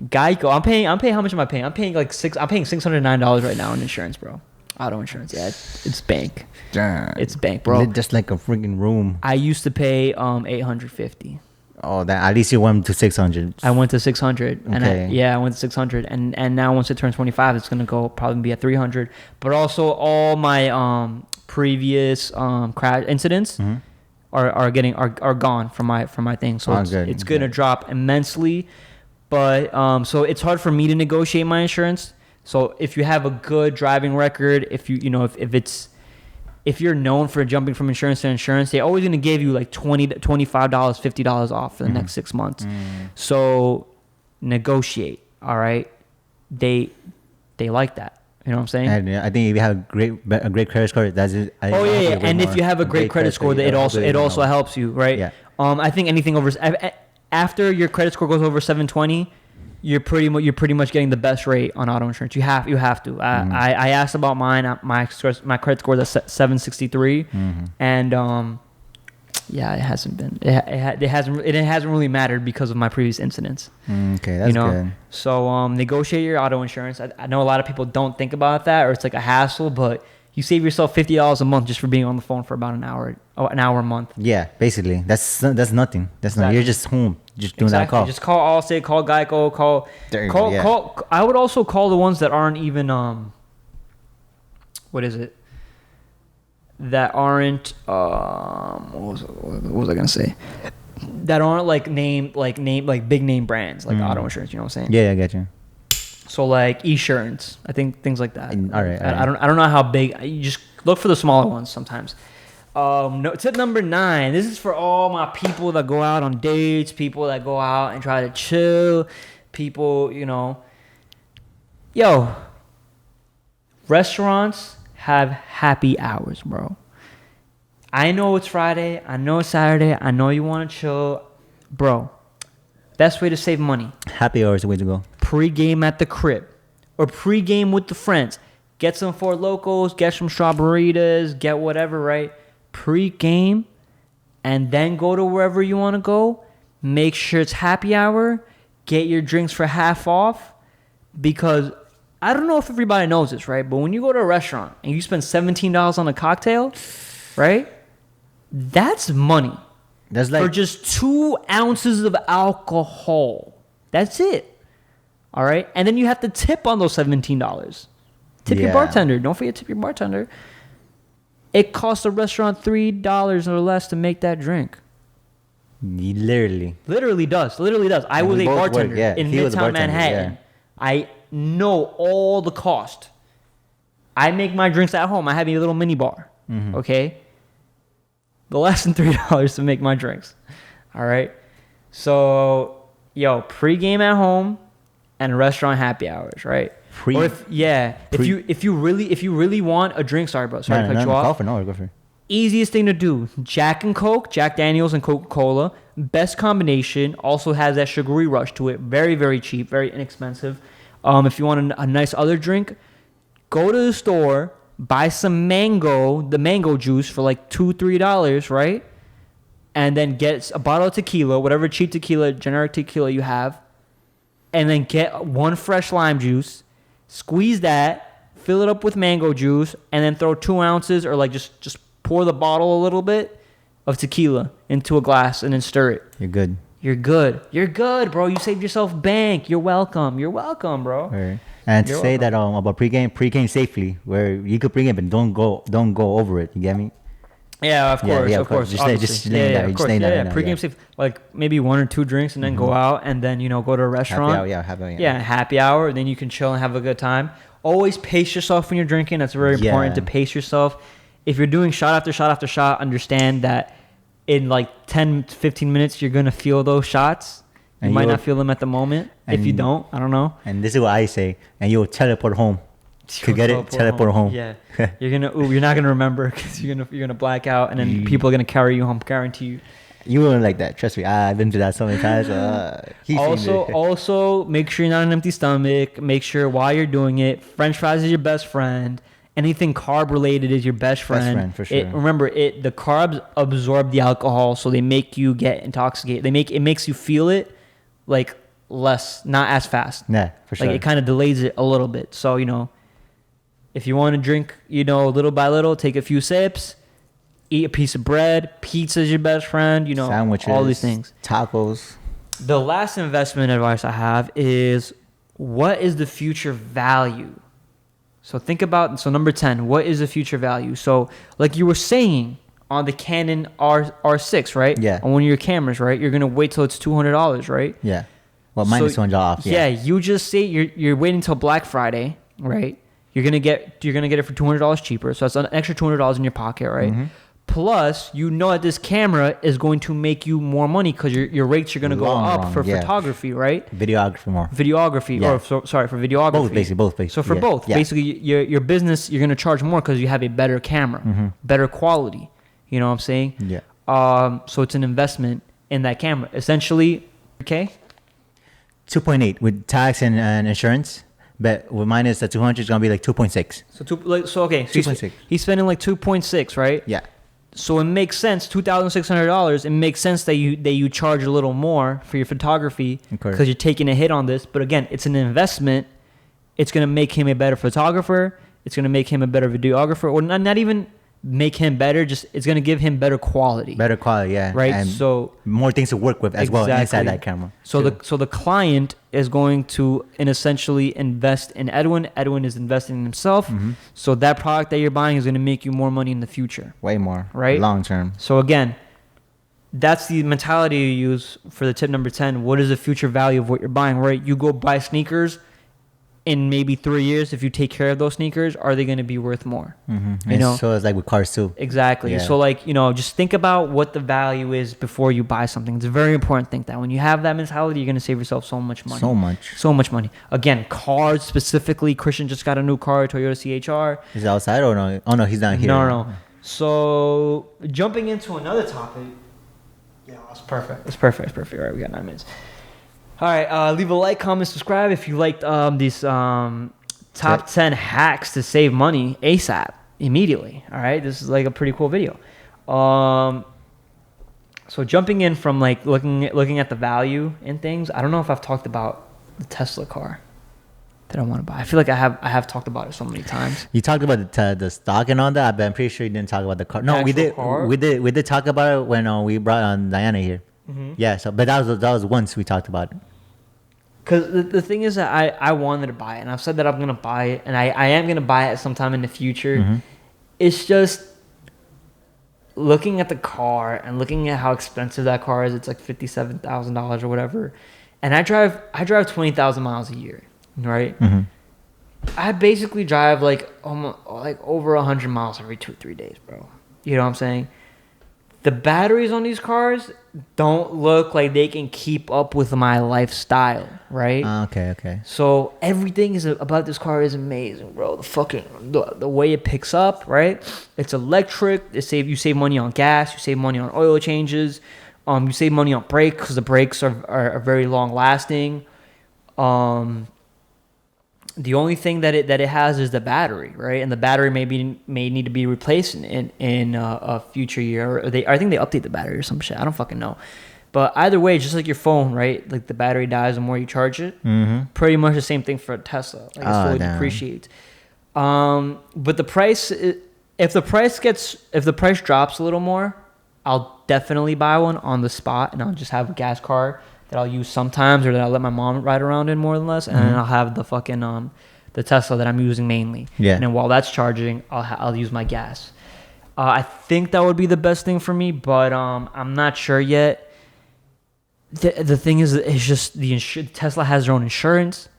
Geico, I'm paying. How much am I paying? I'm paying $609 right now on insurance, bro. Auto insurance, yeah, it's bank. Damn. It's bank, bro. Just like a freaking room. I used to pay $850. Oh, that at least you went to 600. I went to 600, and Okay. I went to 600, and now once it turns 25, it's gonna go probably be at 300. But also all my previous crash incidents are gone from my thing. So it's gonna drop immensely. But so it's hard for me to negotiate my insurance. So if you have a good driving record, if you're known for jumping from insurance to insurance, they're always going to give you like $20, $25, $50 off for the next 6 months. So negotiate, all right? They like that. You know what I'm saying? And I think if you have a great credit score, that's it. And if you have a great credit score, it also helps you, right? Yeah. I think anything over after your credit score goes over 720, you're pretty much getting the best rate on auto insurance. You have to. I asked about mine. My credit score is at 763, and it hasn't been. It hasn't really mattered because of my previous incidents. Okay, that's good. So negotiate your auto insurance. I know a lot of people don't think about that, or it's like a hassle, but You save yourself $50 a month just for being on the phone for about an hour a month. Yeah, basically. That's nothing. That's not. Exactly. You're just home, just doing that call. Just call Allstate, call Geico, call. I would also call the ones that aren't even what is it? That aren't what was I gonna say? That aren't like big name brands like auto insurance. You know what I'm saying? Yeah, I get you. So like Esurance, I think things like that. All right. I don't know how big. You just look for the smaller ones sometimes. Tip number 9. This is for all my people that go out on dates, people that go out and try to chill, people, Yo, restaurants have happy hours, bro. I know it's Friday. I know it's Saturday. I know you want to chill. Bro, best way to save money. Happy hour is the way to go. Pre-game at the crib or pre-game with the friends. Get some Four Locos, get some Strawberritas, get whatever, right? Pre-game and then go to wherever you want to go. Make sure it's happy hour. Get your drinks for half off because I don't know if everybody knows this, right? But when you go to a restaurant and you spend $17 on a cocktail, right? That's money. That's like for just 2 ounces of alcohol. That's it. All right? And then you have to tip on those $17. Tip your bartender. Don't forget to tip your bartender. It costs the restaurant $3 or less to make that drink. Literally does. I was a bartender in Midtown Manhattan. Yeah. I know all the cost. I make my drinks at home. I have a little mini bar. Mm-hmm. Okay? The less than $3 to make my drinks. All right? So, pre-game at home and restaurant happy hours, right? If you really want a drink, sorry to cut you off. Go for it. Easiest thing to do, Jack and Coke, Jack Daniels and Coca-Cola, best combination, also has that sugary rush to it, very, very cheap, very inexpensive. If you want a nice other drink, go to the store, buy some the mango juice for like $2-3, right? And then get a bottle of tequila, whatever cheap tequila, generic tequila you have, and then get 1 fresh lime juice, squeeze that, fill it up with mango juice, and then throw 2 ounces or like just pour the bottle a little bit of tequila into a glass and then stir it. You're good. You're good, bro. You saved yourself bank. You're welcome, bro. Right. And to say that about pregame safely, where you could pregame but don't go over it. You get me? Yeah, of course. Just laying that. Pregame safe, like maybe 1 or 2 drinks and then go out and then go to a restaurant. Happy hour. Then you can chill and have a good time. Always pace yourself when you're drinking. That's very important to pace yourself. If you're doing shot after shot after shot, understand that in like 10 to 15 minutes you're gonna feel those shots. You might not feel them at the moment. If you don't, I don't know. And this is what I say. And you'll teleport home. Teleport home. Yeah, you're not gonna remember because you're gonna black out, and then people are gonna carry you home. Guarantee you. You wouldn't like that. Trust me. I've been through that so many times. Also, make sure you're not on an empty stomach. Make sure while you're doing it, French fries is your best friend. Anything carb related is your best friend. Best friend for sure. The carbs absorb the alcohol, so they make you get intoxicated. It makes you feel it like less, not as fast. Yeah, for sure. Like it kind of delays it a little bit. So if you want to drink, little by little, take a few sips, eat a piece of bread. Pizza is your best friend. Sandwiches, all these things. Tacos. The last investment advice I have is, what is the future value? So think about, number 10, what is the future value? So like you were saying on the Canon R6, right? Yeah. On one of your cameras, right? You're going to wait till it's $200, right? Yeah. Well, minus $200 off. Yeah. You just say you're waiting till Black Friday, right? You're going to get it for $200 cheaper. So that's an extra $200 in your pocket, right? Mm-hmm. Plus, that this camera is going to make you more money because your rates are going to go up for photography, right? Videography more. For videography. Both, basically. So for both, basically, your business, you're going to charge more because you have a better camera, better quality. You know what I'm saying? Yeah. So it's an investment in that camera. Essentially, okay? 2.8 with tax and insurance. But with minus the 200, it's going to be like 2.6. So 2.6. He's spending like 2.6, right? Yeah. So it makes sense, $2,600. It makes sense that you charge a little more for your photography because you're taking a hit on this. But again, it's an investment. It's going to make him a better photographer. It's gonna make him a better videographer, or not even make him better. Just it's gonna give him better quality. Better quality, yeah. Right. And so more things to work with as well inside that camera. So the client is going to essentially invest in Edwin. Edwin is investing in himself. So that product that you're buying is going to make you more money in the future. Way more. Right. Long term. So again, that's the mentality you use for the tip number 10. What is the future value of what you're buying? Right. You go buy sneakers. In maybe 3 years, if you take care of those sneakers, are they going to be worth more? You know, so it's like with cars too. Exactly. Yeah. So like, you know, just think about what the value is before you buy something. It's a very important thing that when you have that mentality, you're going to save yourself so much money. So much money. Again, cars specifically. Christian just got a new car, Toyota CHR. Is he outside or no? Oh no, he's not here. No. So jumping into another topic. Yeah, that's perfect. It's perfect. All right, we got 9 minutes. All right, leave a like, comment, subscribe if you liked these top 10 hacks to save money ASAP, immediately. All right, this is like a pretty cool video. So jumping in from like looking at the value in things, I don't know if I've talked about the Tesla car that I want to buy. I feel like I have talked about it so many times. You talked about the stock and all that, but I'm pretty sure you didn't talk about the car. No, we did. Car? We did talk about it when we brought Diana here. Yeah, so but that was once we talked about it. Because the thing is that I wanted to buy it, and I've said that I'm going to buy it, and I am going to buy it sometime in the future. It's just looking at the car and looking at how expensive that car is. It's like $57,000 or whatever. And I drive 20,000 miles a year, right? I basically drive like almost like over 100 miles every 2-3 days, bro. You know what I'm saying? The batteries on these cars don't look like they can keep up with my lifestyle, right? Okay. So everything about this car is amazing, bro. The way it picks up, right? It's electric. You save money on gas. You save money on oil changes. You save money on brakes because the brakes are very long lasting. The only thing that it has is the battery, right? And the battery may need to be replaced in a future year. Or I think they update the battery or some shit. I don't fucking know. But either way, just like your phone, right? Like the battery dies the more you charge it. Pretty much the same thing for a Tesla. Like it slowly depreciates. But the price, if the price drops a little more, I'll definitely buy one on the spot, and I'll just have a gas car that I'll use sometimes, or that I'll let my mom ride around in more or less, and then I'll have the fucking the Tesla that I'm using mainly. Yeah. And then while that's charging, I'll use my gas. I think that would be the best thing for me, but I'm not sure yet. The thing is, it's just Tesla has their own insurance.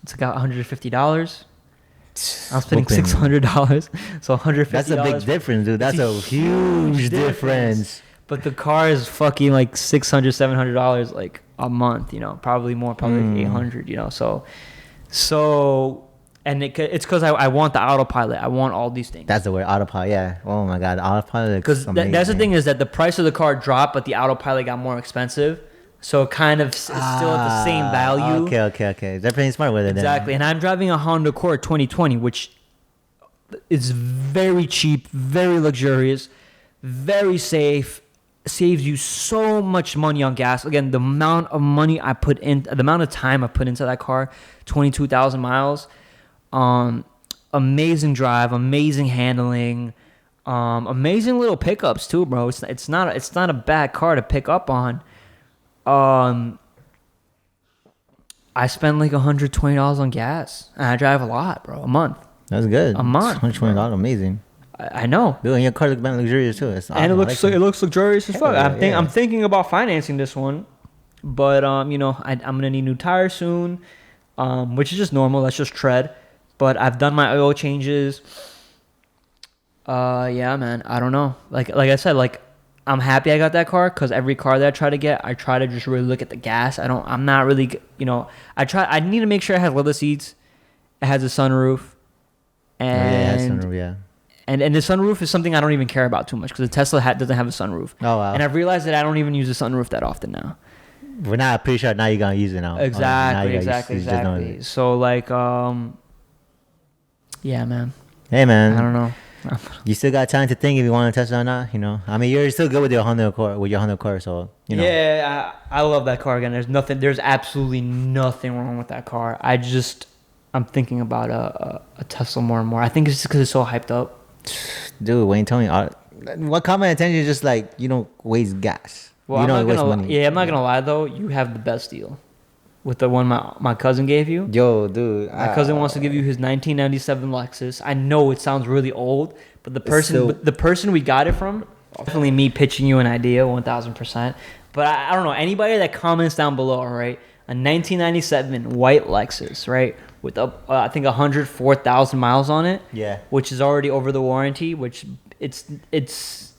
It's about $150. I'm spending $600, so $150. That's a big difference, dude. That's a huge difference. But the car is fucking like $600, $700 like a month, you know, probably more, probably like $800, you know. So, and it's because I want the autopilot. I want all these things. That's the word, autopilot. Yeah. Oh my God, autopilot. Because that's the thing, is that the price of the car dropped, but the autopilot got more expensive. So it kind of is still at the same value. Okay. Definitely smart with it. Exactly. And I'm driving a Honda Accord 2020, which is very cheap, very luxurious, very safe. Saves you so much money on gas. Again, the amount of money I put in, the amount of time I put into that car, 22,000 miles. Amazing drive, amazing handling, amazing little pickups too, bro. It's not a bad car to pick up on. I spend like $120 on gas, and I drive a lot, bro. A month. That's good. A month. $120, amazing. I know. Dude, and your car looks luxurious too. It's awesome. And it looks luxurious as fuck. Yeah, I'm thinking about financing this one, but you know, I'm gonna need new tires soon, which is just normal. That's just tread. But I've done my oil changes. Yeah, man. I don't know. Like I said, like I'm happy I got that car, because every car that I try to get, I try to just really look at the gas. I'm not really, you know. I need to make sure it has leather seats. It has a sunroof. And sunroof, yeah. And the sunroof is something I don't even care about too much, because the Tesla doesn't have a sunroof. Oh, wow. And I've realized that I don't even use the sunroof that often now. We're not pretty sure now you're going to use it now. Exactly. So, like, yeah, man. Hey, man. I don't know. You still got time to think if you want to Tesla or not, you know? I mean, you're still good with your Honda Accord, so, you know. Yeah, I love that car. Again, there's absolutely nothing wrong with that car. I'm thinking about a Tesla more and more. I think it's just because it's so hyped up. Dude, when you tell me, what caught my attention is just like, waste gas. Well, I'm not gonna lie though. You have the best deal with the one my cousin gave you. Yo, dude. My cousin wants to give you his 1997 Lexus. I know it sounds really old, but the person we got it from, definitely me pitching you an idea, 1000%. But I don't know, anybody that comments down below, right? A 1997 white Lexus, right? With I think 104,000 miles on it. Yeah. Which is already over the warranty, which it's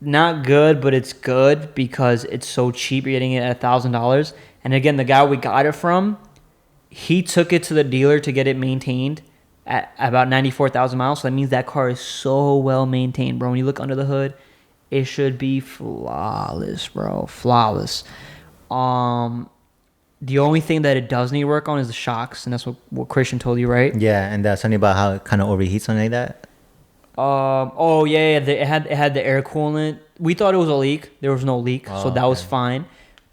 not good, but it's good because it's so cheap. You're getting it at $1,000. And again, the guy we got it from, he took it to the dealer to get it maintained at about 94,000 miles. So that means that car is so well maintained, bro. When you look under the hood, it should be flawless, bro. Flawless. The only thing that it does need work on is the shocks, and that's what Christian told you, right? Yeah, and something about how it kind of overheats, something like that. Oh yeah. It had the air coolant. We thought it was a leak. There was no leak, so that was fine.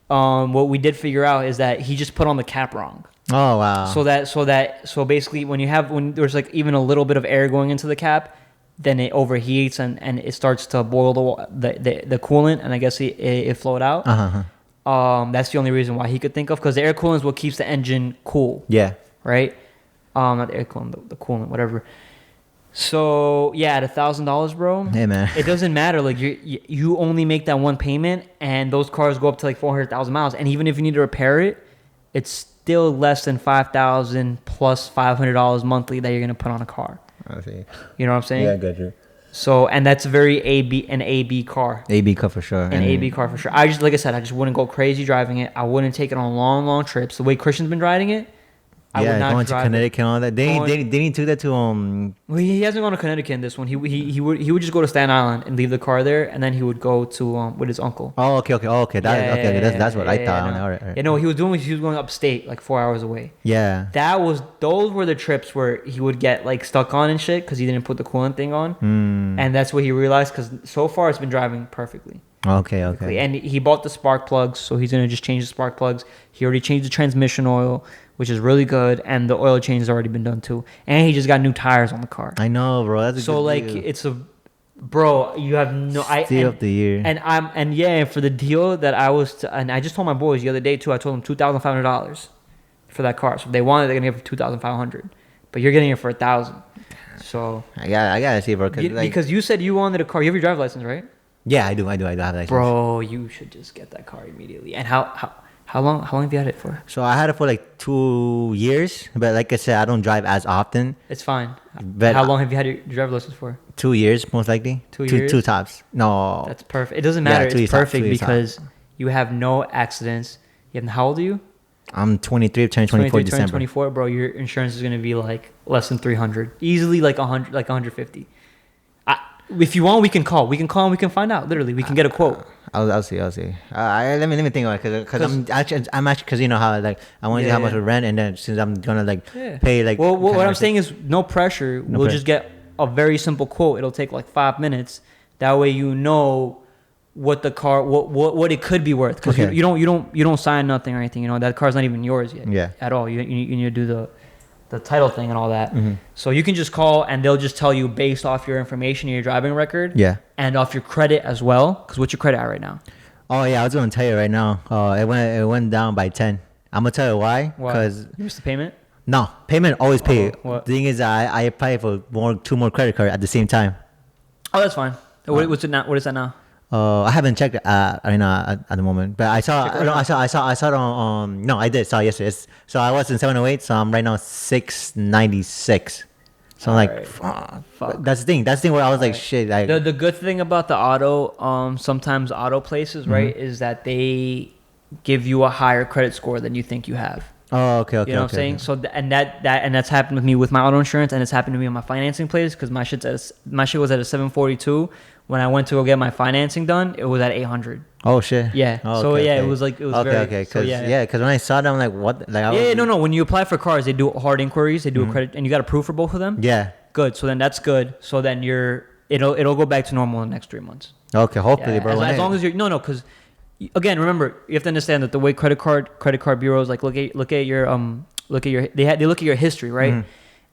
What we did figure out is that he just put on the cap wrong. Oh wow. So basically, when there's like even a little bit of air going into the cap, then it overheats and it starts to boil the coolant, and I guess it flowed out. That's the only reason why he could think of, because the air coolant is what keeps the engine cool. Yeah. Right. Not the air coolant, the coolant, whatever. So yeah, at $1,000, bro. Hey man, it doesn't matter. Like you only make that one payment, and those cars go up to like 400,000 miles. And even if you need to repair it, it's still less than $5,000 plus $500 monthly that you're gonna put on a car. I see. You know what I'm saying? Yeah, I get you. So, and that's very an AB car. AB car for sure. AB car for sure. Like I said, I just wouldn't go crazy driving it. I wouldn't take it on long trips. The way Christian's been driving it, I would not going to Connecticut and all that. They didn't do that to Well, he hasn't gone to Connecticut in this one. He would just go to Staten Island and leave the car there, and then he would go to with his uncle. Oh, okay. That's what I thought. No. All right. Yeah, no, he was going upstate, like 4 hours away. Yeah. Those were the trips where he would get like stuck on and shit because he didn't put the coolant thing on, and that's what he realized. Because so far it's been driving perfectly. Okay. And he bought the spark plugs, so he's gonna just change the spark plugs. He already changed the transmission oil, which is really good, and the oil change has already been done too. And he just got new tires on the car. I know, bro. That's a good deal. It's a, bro. You have no. Steal of the year. And for the deal that and I just told my boys the other day too. I told them $2,500 for that car. So if they want it, they're gonna get it for $2,500. But you're getting it for $1,000. So I gotta see, bro. Because you said you wanted a car. You have your driver's license, right? Yeah, I do. I have that license. Bro, you should just get that car immediately. And how long have you had it for? So I had it for like 2 years, but like I said, I don't drive as often. It's fine. But how long have you had your driver's license for? 2 years, most likely. 2 years? Two tops. No. That's perfect. It doesn't matter. It's perfect because you have no accidents. How old are you? I'm 23, turning 24 December. 24, bro. Your insurance is going to be like less than 300. Easily like 100, like 150. If you want, we can call. We can call and we can find out. Literally, we can get a quote. I'll see. Let me think about it, because I'm actually because you know how like I want to see how much we rent, and then since I'm gonna pay like. Well, what I'm saying is no pressure. We'll just get a very simple quote. It'll take like 5 minutes. That way you know what the car what it could be worth, because you don't sign nothing or anything. You know that car's not even yours yet. Yeah. At all. You need to do the title thing and all that. Mm-hmm. So you can just call and they'll just tell you based off your information, your driving record, and off your credit as well. Because what's your credit at right now? Oh yeah, I was gonna tell you right now. It went down by 10. I'm gonna tell you why. Because you missed the payment. No, payment always pay. What? The thing is, I applied for two more credit cards at the same time. Oh, that's fine. What's it now? What is that now? I haven't checked right now at the moment, but I saw it on no, I did saw yesterday. So I was in 708, so I'm right now 696. So I'm like, fuck. That's the thing where I was like, shit. The good thing about the auto, sometimes auto places, right, is that they give you a higher credit score than you think you have. Oh, okay. You know what I'm saying? So that's happened with me with my auto insurance, and it's happened to me on my financing place, because my shit was at a 742. When I went to go get my financing done, it was at 800. Oh shit. Yeah. Oh, so it was very. Because when I saw them, I'm like, what? Like, no. When you apply for cars, they do hard inquiries. They do a credit, and you got to prove for both of them. Yeah. Good. So then that's good. So then it'll go back to normal in the next 3 months. Okay. Hopefully, bro. As long as you're because. Again, remember, you have to understand that the way credit card bureaus look at your look at they look at your history, right? Mhm.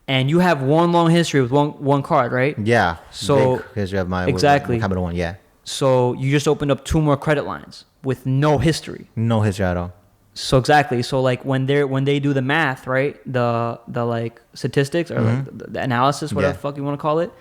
And you have one long history with one card, right? Yeah. So big history of my exactly. Capital One. Yeah. So you just opened up 2 more credit lines with no history. No history at all. So exactly. So like when they do the math, right? The like statistics or like the analysis, whatever the fuck you want to call it,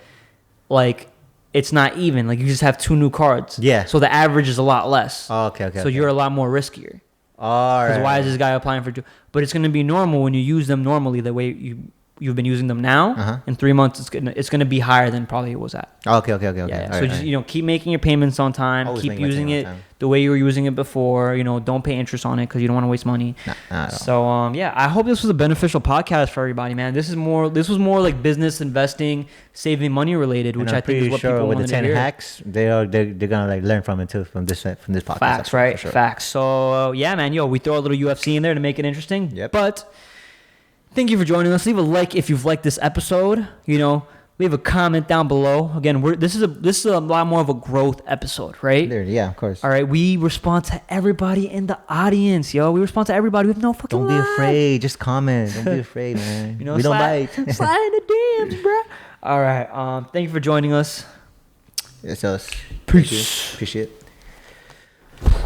like it's not even. Like you just have 2 new cards. Yeah. So the average is a lot less. Oh, okay. So you're a lot more riskier. All right. Because why is this guy applying for 2? But it's gonna be normal when you use them normally the way you've been using them now. In 3 months, it's gonna be higher than probably it was at. Okay. Yeah. All So just keep making your payments on time. Always Keep make my using payment it on time. the way you were using it before. Don't pay interest on it because you don't want to waste money. Nah, So I hope this was a beneficial podcast for everybody, man. This was more like business investing, saving money related, which and I I'm think is pretty what sure people with wanted the 10 to hear. hacks, they're gonna like learn from it too from this podcast. Facts, for right? sure. Facts. So yeah, man. We throw a little UFC in there to make it interesting. Yep. But thank you for joining us. Leave a like if you've liked this episode. Leave a comment down below. Again, this is a lot more of a growth episode, right? Yeah, of course. All right, we respond to everybody in the audience, yo. We respond to everybody. We have no fucking Don't be lie. afraid. Just comment. Don't be afraid, man. We don't slide, bite. slide in the DMs, bro. All right. Thank you for joining us. It's us. Peace. Thank you. Appreciate it.